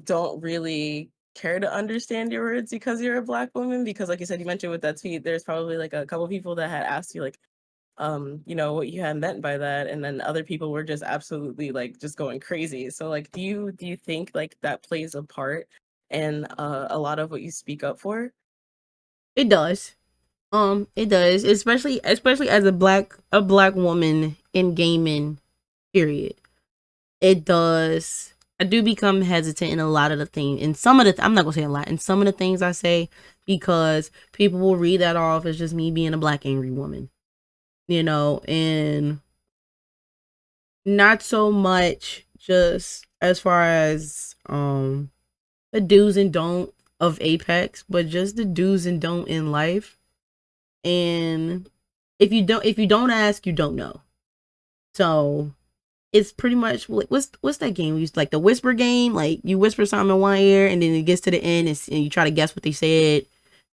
don't really care to understand your words because you're a Black woman? Because like you said, you mentioned with that tweet, there's probably like a couple people that had asked you like, you know, what you had meant by that, and then other people were just absolutely like just going crazy. So like, do you think like that plays a part in a lot of what you speak up for? It does. It does, especially as a black woman in gaming, period. It does. I do become hesitant in a lot of the things, in some of the I'm not gonna say a lot, in some of the things I say, because people will read that off as just me being a black angry woman, and not so much just as far as the do's and don't of Apex, but just the do's and don't in life. And if you don't ask, you don't know. So it's pretty much what's that game we used, like the whisper game, like you whisper something in one ear and then it gets to the end, and you try to guess what they said.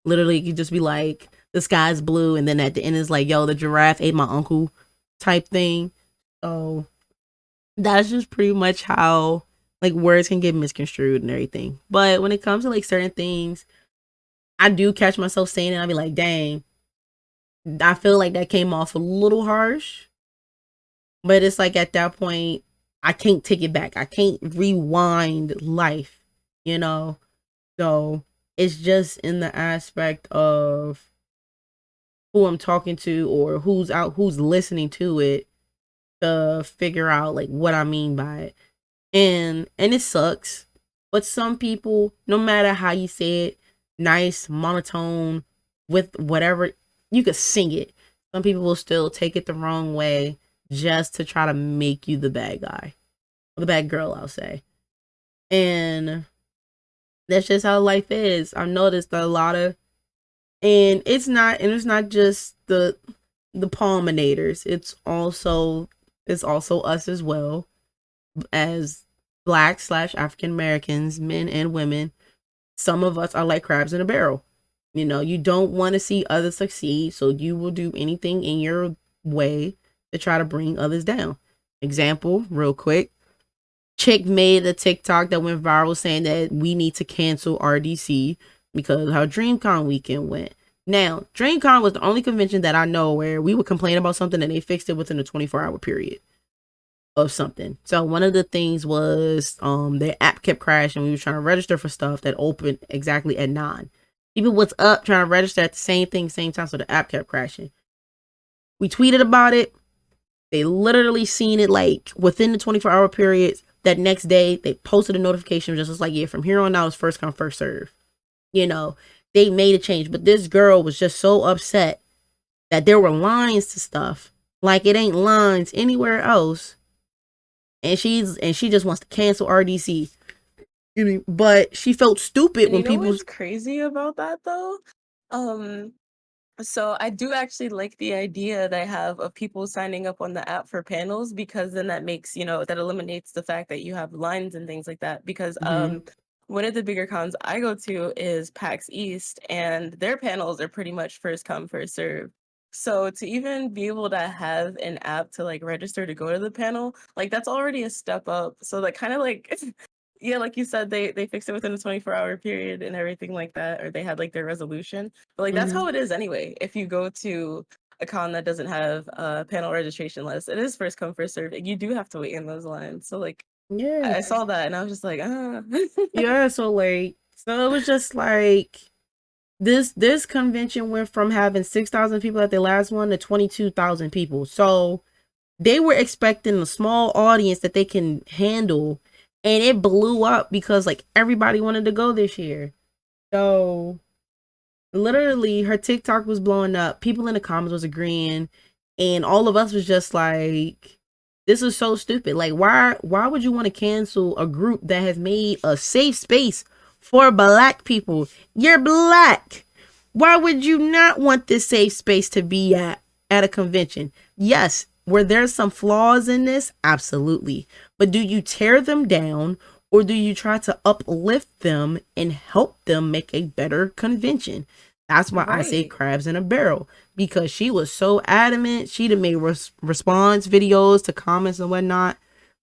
Literally you could just be like, the sky's blue, and then at the end it's like, yo, the giraffe ate my uncle, type thing. So that's just pretty much how like words can get misconstrued and everything. But when it comes to like certain things, I do catch myself saying it. I'll be like, dang, I feel like that came off a little harsh. But it's like at that point, I can't take it back. I can't rewind life, you know? So it's just in the aspect of who I'm talking to or who's listening to it, to figure out like what I mean by it. And it sucks. But some people, no matter how you say it, nice, monotone, with whatever, you could sing it. Some people will still take it the wrong way just to try to make you the bad guy. Or the bad girl, I'll say. And that's just how life is. I've noticed a lot of, and it's not just the palminators. It's also us as well, as Black/African Americans, men and women. Some of us are like crabs in a barrel. You don't want to see others succeed, so you will do anything in your way to try to bring others down. Example, real quick. Chick made a TikTok that went viral saying that we need to cancel RDC because of how DreamCon weekend went. Now, DreamCon was the only convention that I know where we would complain about something and they fixed it within a 24-hour period of something. So one of the things was their app kept crashing. We were trying to register for stuff that opened exactly at 9. People was up trying to register at the same time, so the app kept crashing. We tweeted about it. They literally seen it like within the 24-hour periods. That next day, they posted a notification just like, yeah, from here on out, it's first come, first serve. They made a change. But this girl was just so upset that there were lines to stuff. Like it ain't lines anywhere else. And she just wants to cancel RDC. But she felt stupid And when you know people. what's crazy about that though? So I do actually like the idea that I have of people signing up on the app for panels, because then that makes, that eliminates the fact that you have lines and things like that. Because Mhm. one of the bigger cons I go to is PAX East, and their panels are pretty much first come, first serve. So to even be able to have an app to like register to go to the panel, like that's already a step up. So that kind of like yeah, like you said, they fixed it within a 24-hour period and everything like that, or they had like their resolution. But like that's Mhm. how it is anyway. If you go to a con that doesn't have a panel registration list, it is first come, first serve. You do have to wait in those lines. So like Yeah. I saw that and I was just like, ah. Yeah. So it was just like this convention went from having 6,000 people at the last one to 22,000 people. So they were expecting a small audience that they can handle, and it blew up because like everybody wanted to go this year. So literally her TikTok was blowing up. People in the comments was agreeing, and all of us was just like, this is so stupid. Like why would you want to cancel a group that has made a safe space for Black people? You're Black. Why would you not want this safe space to be at a convention? Yes, were there some flaws in this? Absolutely. But do you tear them down, or do you try to uplift them and help them make a better convention? That's why I say Right. crabs in a barrel. because she was so adamant. She'd have made response videos to comments and whatnot.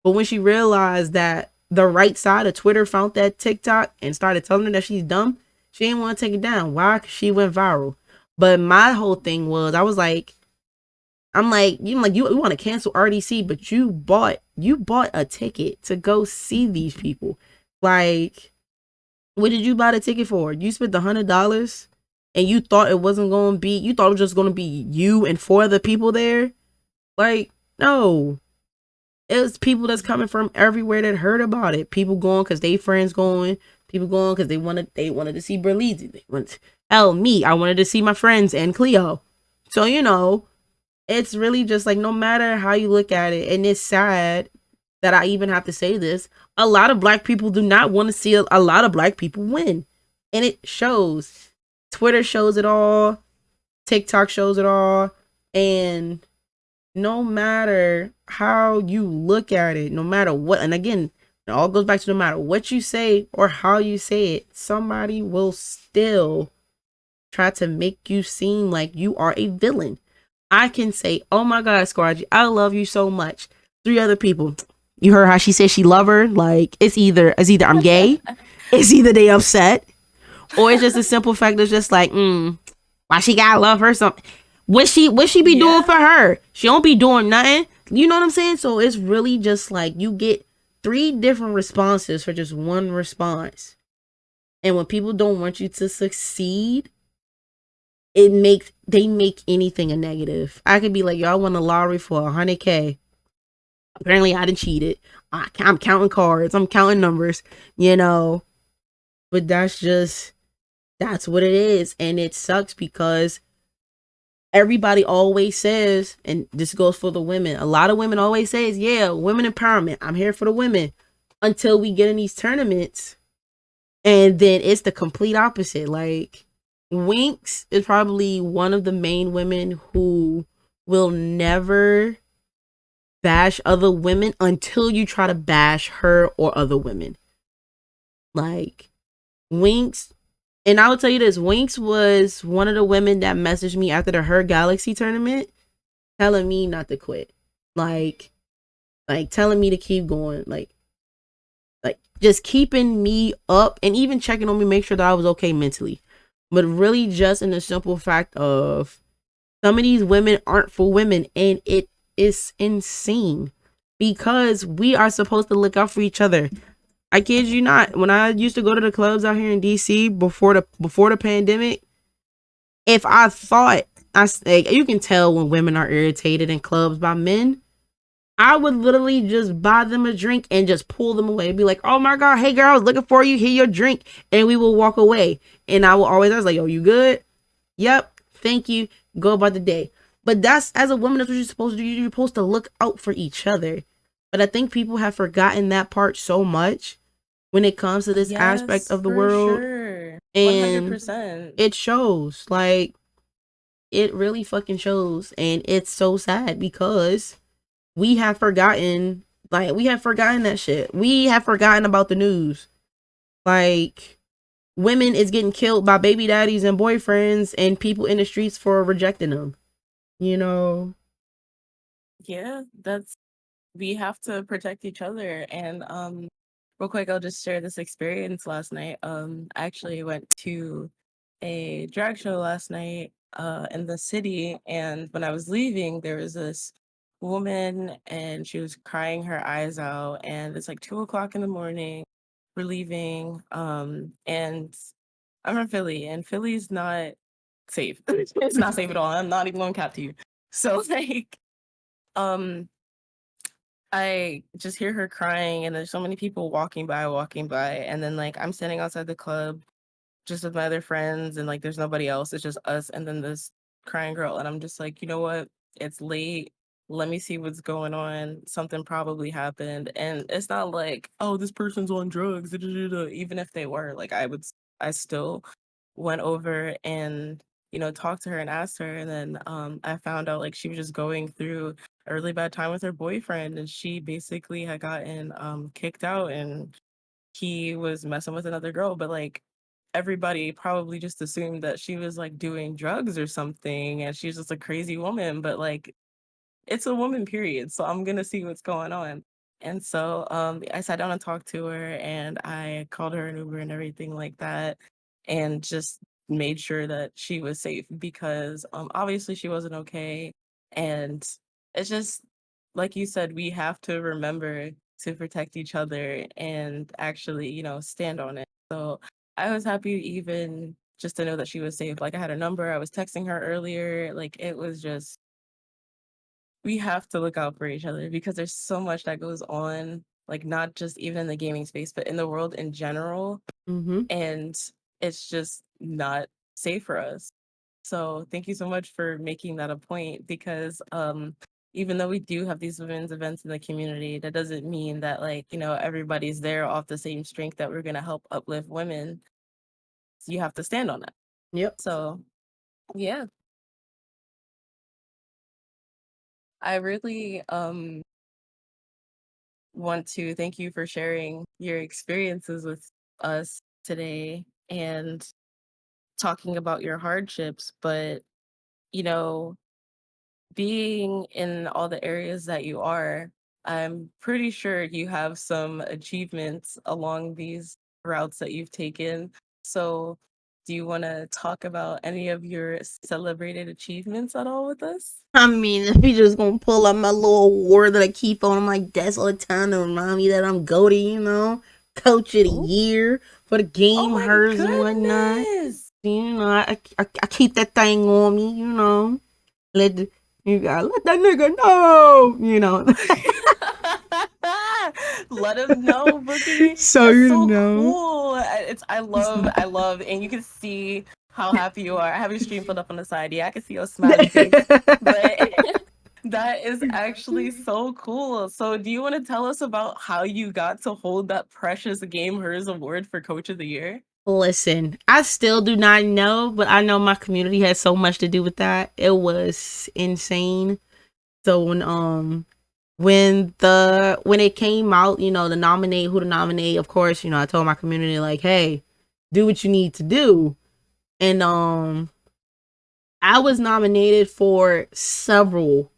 But when she realized that the right side of Twitter found that TikTok and started telling her that she's dumb, she didn't want to take it down. Why? Because she went viral. But my whole thing was, I was like, you want to cancel RDC, but you bought a ticket to go see these people. Like, what did you buy the ticket for? You spent $100 and you thought it wasn't going to be, you thought it was just going to be you and 4 other people there? Like, no. It was people that's coming from everywhere that heard about it. People going because they friends going. People going because they wanted to see Berlizzi. I wanted to see my friends and Cleo. So, you know, it's really just like, no matter how you look at it, and it's sad that I even have to say this, a lot of black people do not want to see a lot of black people win. And it shows. Twitter shows it all. TikTok shows it all. And no matter how you look at it, no matter what, and again, it all goes back to no matter what you say or how you say it, somebody will still try to make you seem like you are a villain. I can say, oh my God, Squadgy, I love you so much. 3 other people. You heard how she said she love her? Like, it's either I'm gay, it's either they upset, or it's just a simple fact that's just like, why she gotta love her something? What she be doing for her? She don't be doing nothing. You know what I'm saying? So it's really just like, you get 3 different responses for just one response. And when people don't want you to succeed, they make anything a negative. I could be like, yo, I won the lottery for $100K. Apparently I done cheated. I'm counting cards. I'm counting numbers, you know. But that's what it is. And it sucks because everybody always says, and this goes for the women, a lot of women always says, yeah, women empowerment. I'm here for the women. Until we get in these tournaments. And then it's the complete opposite. Like, Winx is probably one of the main women who will never bash other women until you try to bash her or other women. Like, Winx, and I will tell you this, Winx was one of the women that messaged me after the Her Galaxy tournament telling me not to quit. Like telling me to keep going. Like just keeping me up and even checking on me, make sure that I was okay mentally. But really just in the simple fact of some of these women aren't for women, and it is insane because we are supposed to look out for each other. I kid you not. When I used to go to the clubs out here in DC before the pandemic, if I thought you can tell when women are irritated in clubs by men, I would literally just buy them a drink and just pull them away. Be like, oh my God, hey girl, I was looking for you. Here your drink. And we will walk away. And I was like, yo, you good? Yep. Thank you. Go about the day. But that's, as a woman, that's what you're supposed to do. You're supposed to look out for each other. But I think people have forgotten that part so much when it comes to this aspect of the world. Sure. And 100%. it shows. Like, it really fucking shows. And it's so sad because we have forgotten that shit. We have forgotten about the news. Like, women is getting killed by baby daddies and boyfriends and people in the streets for rejecting them. You know? Yeah, we have to protect each other. And real quick, I'll just share this experience last night. I actually went to a drag show last night in the city, and when I was leaving, there was this woman and she was crying her eyes out, and it's like 2 o'clock in the morning. We're leaving, and I'm from Philly, and Philly's not safe. It's not safe at all. I'm not even going to cap to you. So like, um, I just hear her crying, and there's so many people walking by, and then like I'm standing outside the club just with my other friends, and like there's nobody else. It's just us and then this crying girl, and I'm just like, you know what? It's late. Let me see what's going on. Something probably happened, and it's not like, oh, this person's on drugs. Even if they were, like, I still went over and talked to her and asked her, and then I found out like she was just going through a really bad time with her boyfriend, and she basically had gotten kicked out, and he was messing with another girl. But like, everybody probably just assumed that she was like doing drugs or something, and she's just a crazy woman. But like, it's a woman, period. So I'm gonna see what's going on. And so I sat down and talked to her, and I called her an Uber and everything like that, and just made sure that she was safe because obviously she wasn't okay. And it's just like you said, we have to remember to protect each other and actually, stand on it. So I was happy even just to know that she was safe. Like I had a number, I was texting her earlier. Like it was just, we have to look out for each other because there's so much that goes on, like not just even in the gaming space, but in the world in general. Mm-hmm. And it's just not safe for us. So thank you so much for making that a point because even though we do have these women's events in the community, that doesn't mean that like, everybody's there off the same strength that we're gonna help uplift women. So you have to stand on that. Yep. So yeah. I really want to thank you for sharing your experiences with us today and talking about your hardships. But, you know, being in all the areas that you are, I'm pretty sure you have some achievements along these routes that you've taken. So, do you want to talk about any of your celebrated achievements at all with us? I mean, if you just gonna pull up my little award that I keep on my desk all the time to remind me that I'm goated, coach of the Oh, year for the oh game, my hers and whatnot. goodness! I keep that thing on me. Let the, you gotta let that nigga know. Let him know, Boogie. So That's you so know. cool. I love, and you can see how happy you are. I have your stream put up on the side. Yeah, I can see your smiley face. But that is actually so cool. So, do you want to tell us about how you got to hold that precious Game Hers award for Coach of the Year? Listen, I still do not know, but I know my community has so much to do with that. It was insane. So when it came out, the nominate, who to nominate, of course, I told my community like, hey, do what you need to do. And I was nominated for several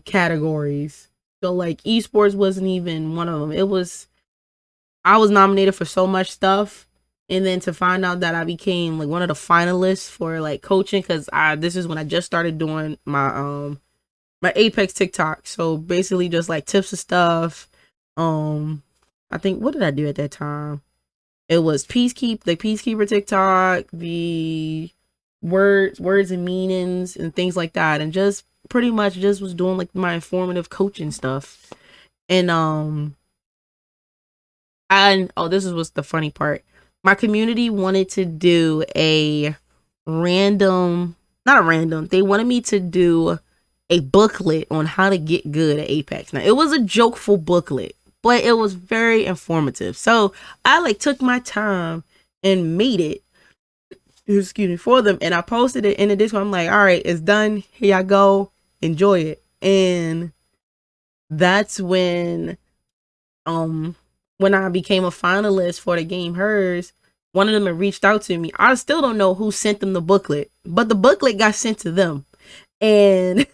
categories. So like esports wasn't even one of them. I was nominated for so much stuff. And then to find out that I became like one of the finalists for like coaching, because this is when I just started doing my Apex TikTok. So basically just like tips and stuff. I think, what did I do at that time? It was the Peacekeeper TikTok, the words and meanings and things like that. And just pretty much just was doing like my informative coaching stuff. And this is what's the funny part. My community wanted to do they wanted me to do a booklet on how to get good at Apex. Now, it was a jokeful booklet, but it was very informative. So I like took my time and made it, for them, and I posted it in the Discord. I'm like, all right, it's done. Here y'all go. Enjoy it. And that's when I became a finalist for the Game Hers. One of them had reached out to me. I still don't know who sent them the booklet, but the booklet got sent to them. And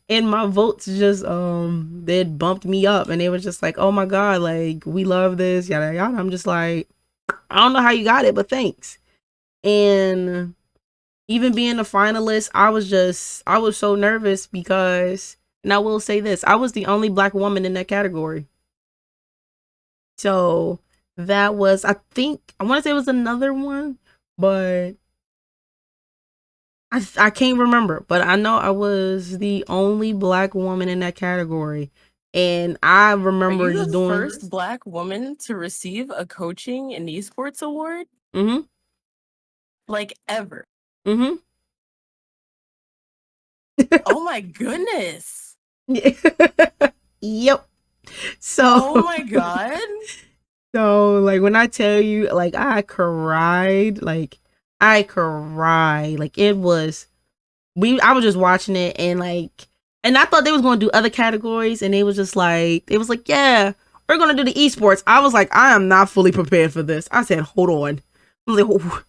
and my votes just they bumped me up, and they were just like, oh my god, like, we love this, yada yada. I'm just like, I don't know how you got it, but thanks. And even being a finalist, I was so nervous because, and I will say this, I was the only black woman in that category. So that was, I want to say it was another one, but I can't remember. But I know I was the only black woman in that category. And I remember Are you just the doing first black woman to receive a coaching in esports award? Mm-hmm. Like ever? Mm-hmm. Oh my goodness. Yep. Oh So my god. so like when I tell you, like, I cried, like it was, I was just watching it, and like, and I thought they was going to do other categories, and they was like, yeah, we're going to do the esports. I was like, I am not fully prepared for this. I said, hold on. I was like,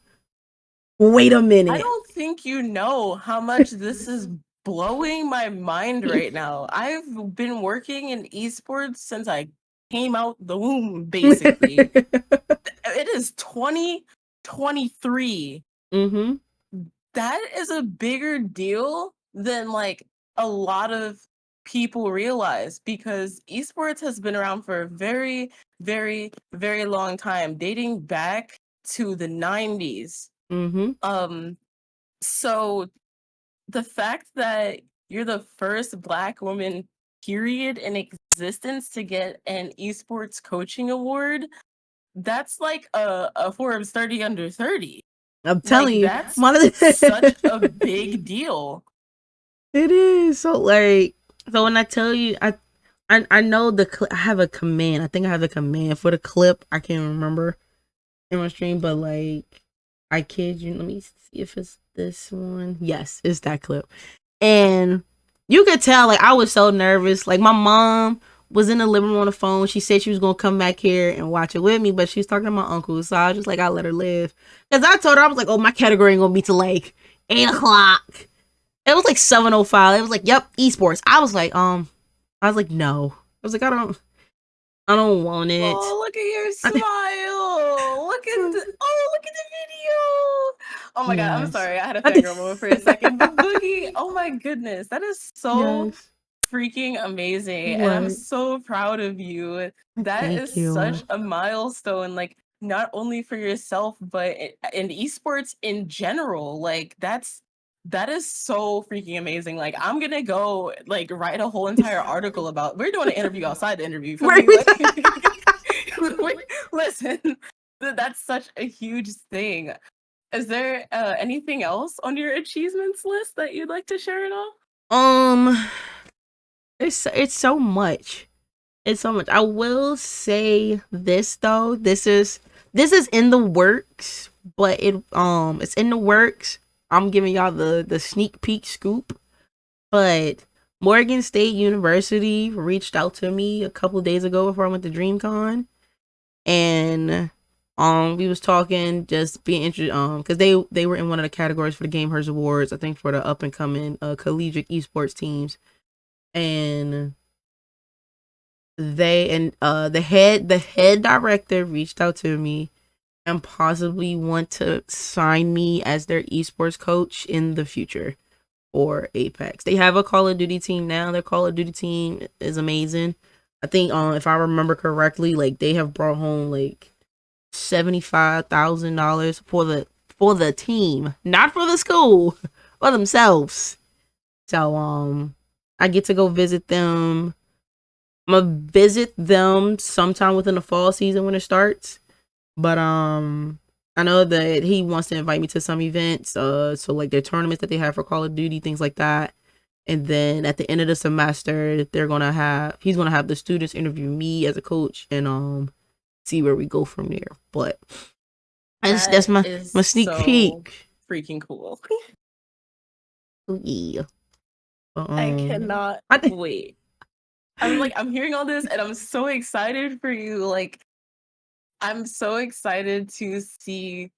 wait a I minute. don't think you know how much this is blowing my mind right now. I've been working in esports since I came out the womb, basically. It is 2023. Mm-hmm. That is a bigger deal than like a lot of people realize, because esports has been around for a very, very, very long time, dating back to the 90s. Mm-hmm. So the fact that you're the first Black woman, period, in existence to get an esports coaching award, that's like a Forbes 30 under 30. I'm telling Like, you, that's such a big deal. It is. So like, so when I tell you, I know I have a command. I think I have the command for the clip. I can't remember in my stream, but like, I kid you. Let me see if it's this one. Yes, it's that clip. And you could tell, like, I was so nervous. Like, my mom was in the living room on the phone. She said she was gonna come back here and watch it with me, but she was talking to my uncle, so I was just like, I let her live. Cause I told her, I was like, oh, my category ain't gonna be till like 8 o'clock. It was like 7:05. It was like, yep, esports. I was like, no. I was like, I don't want it. Oh, look at your smile. Look at the video. Oh my God, I'm sorry. I had a fangirl moment for a second. But Boogie, oh my goodness, that is so freaking amazing. And I'm so proud of you. That is such a milestone, like, not only for yourself, but in esports in general. Like, that is so freaking amazing. Like, I'm gonna go like write a whole entire article about. We're doing an interview outside the interview. For me, like, listen, that's such a huge thing. Is there anything else on your achievements list that you'd like to share at all? It's so much. It's so much. I will say this though. This is in the works, but it's in the works. I'm giving y'all the sneak peek scoop. But Morgan State University reached out to me a couple days ago before I went to DreamCon, and we was talking, just being interested, because they were in one of the categories for the Gamehers Awards, I think, for the up and coming collegiate esports teams, and the head director reached out to me and possibly want to sign me as their esports coach in the future for Apex. They have a Call of Duty team now. Their Call of Duty team is amazing. I think if I remember correctly, like, they have brought home like $75,000 for the team, not for the school, for themselves. So I get to go visit them. I'm gonna visit them sometime within the fall season when it starts. But I know that he wants to invite me to some events, so like their tournaments that they have for Call of Duty, things like that. And then at the end of the semester, he's gonna have the students interview me as a coach and see where we go from there. But that's my sneak peek. Freaking cool. Yeah. I cannot wait. I'm hearing all this and I'm so excited for you. Like, I'm so excited to see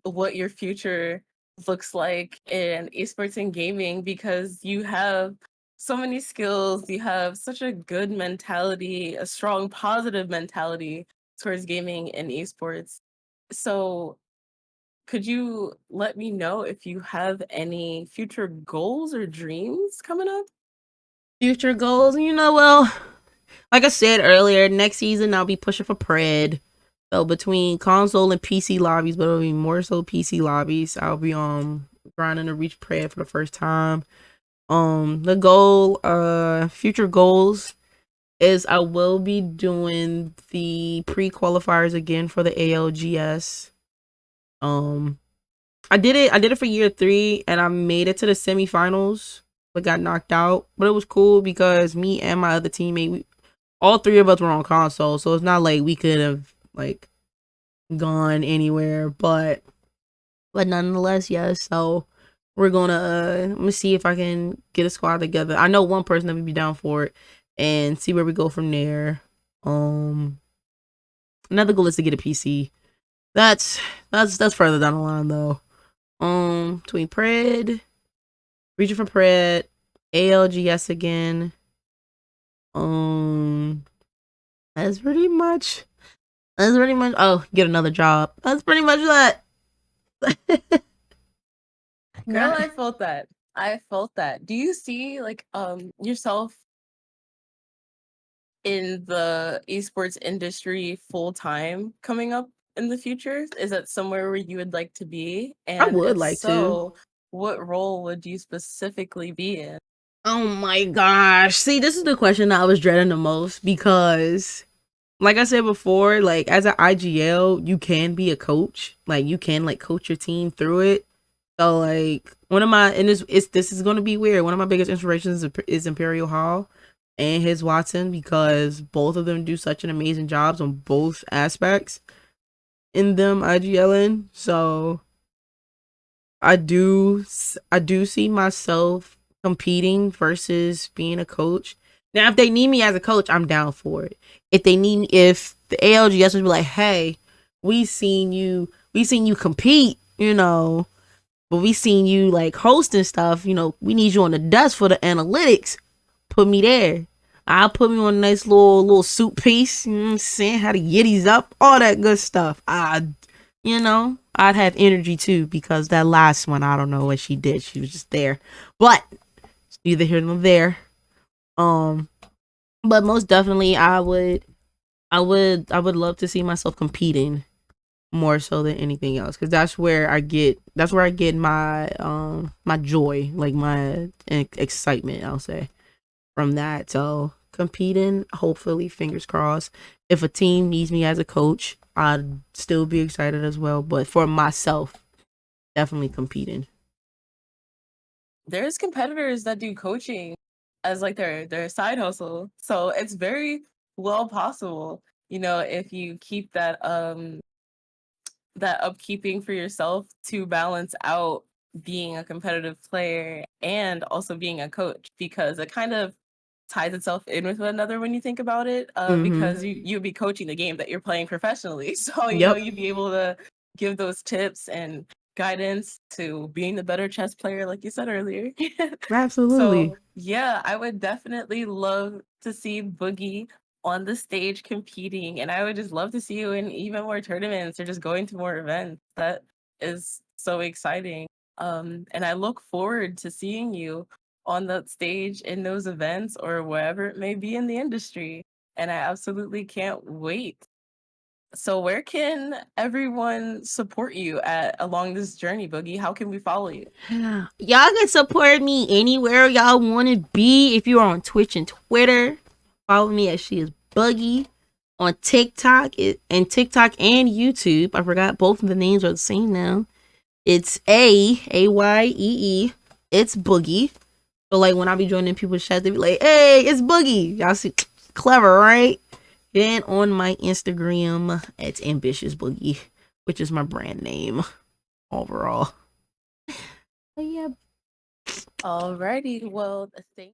what your future looks like in esports and gaming, because you have so many skills, you have such a good mentality, a strong positive mentality towards gaming and esports. So could you let me know if you have any future goals or dreams coming up? Future goals, well, like I said earlier, next season I'll be pushing for Pred. So between console and PC lobbies, but it'll be more so PC lobbies, I'll be grinding to reach Pred for the first time. The goal, future goals, is I will be doing the pre-qualifiers again for the ALGS. I did it for year 3 and I made it to the semifinals, but got knocked out. But it was cool because me and my other teammate, all 3 of us were on console, so it's not like we could have like gone anywhere, but nonetheless, yes. So we're gonna let me see if I can get a squad together. I know one person that would be down for it, and see where we go from there. Another goal is to get a PC. That's further down the line though. Between Pred, reaching for Pred, ALGS again. That's pretty much. Oh, get another job. That's pretty much that. Girl, I felt that. Do you see like yourself in the esports industry full time coming up in the future? Is that somewhere where you would like to be? I And would if like to. so, what role would you specifically be in? Oh my gosh. See, this is the question that I was dreading the most because, like I said before, like as an IGL, you can be a coach. Like you can like coach your team through it. So like one of my and this is gonna be weird. One of my biggest inspirations is Imperial Hall and his Watson because both of them do such an amazing jobs on both aspects in them IGLing. So I do see myself competing versus being a coach. Now, if they need me as a coach, I'm down for it. If the ALGS would be like, hey, we seen you compete, but we seen you like hosting stuff, we need you on the desk for the analytics. Put me there. I'll put me on a nice little suit piece, you know what I'm saying? How to Yiddies up, all that good stuff. I'd have energy too because that last one, I don't know what she did. She was just there. But it's neither here nor there. But most definitely I would love to see myself competing more so than anything else because that's where I get my my joy, like my excitement, I'll say, from that. So competing, hopefully, fingers crossed. If a team needs me as a coach, I'd still be excited as well. But for myself, definitely competing. There's competitors that do coaching as like their side hustle. So it's very well possible, if you keep that upkeeping for yourself to balance out being a competitive player and also being a coach, because it kind of ties itself in with one another when you think about it, because you'd be coaching the game that you're playing professionally. So, Yep, you'd be able to give those tips and guidance to being the better chess player, like you said earlier. absolutely. So, yeah, I would definitely love to see Boogie on the stage competing, and I would just love to see you in even more tournaments or just going to more events. That is so exciting. And I look forward to seeing you on that stage in those events or wherever it may be in the industry. And I absolutely can't wait. So where can everyone support you at along this journey, Boogie? How can we follow you? Y'all can support me anywhere y'all want to be. If you're on Twitch and Twitter, follow me as She Is Boogie. On TikTok and YouTube. I forgot both of the names are the same now. It's AYEE. It's Boogie. So like when I be joining people's chats, they be like, "Hey, it's Boogie." Y'all see, clever, right? Then on my Instagram, it's Ambitious Boogie, which is my brand name overall. But yeah. Alrighty, well, thank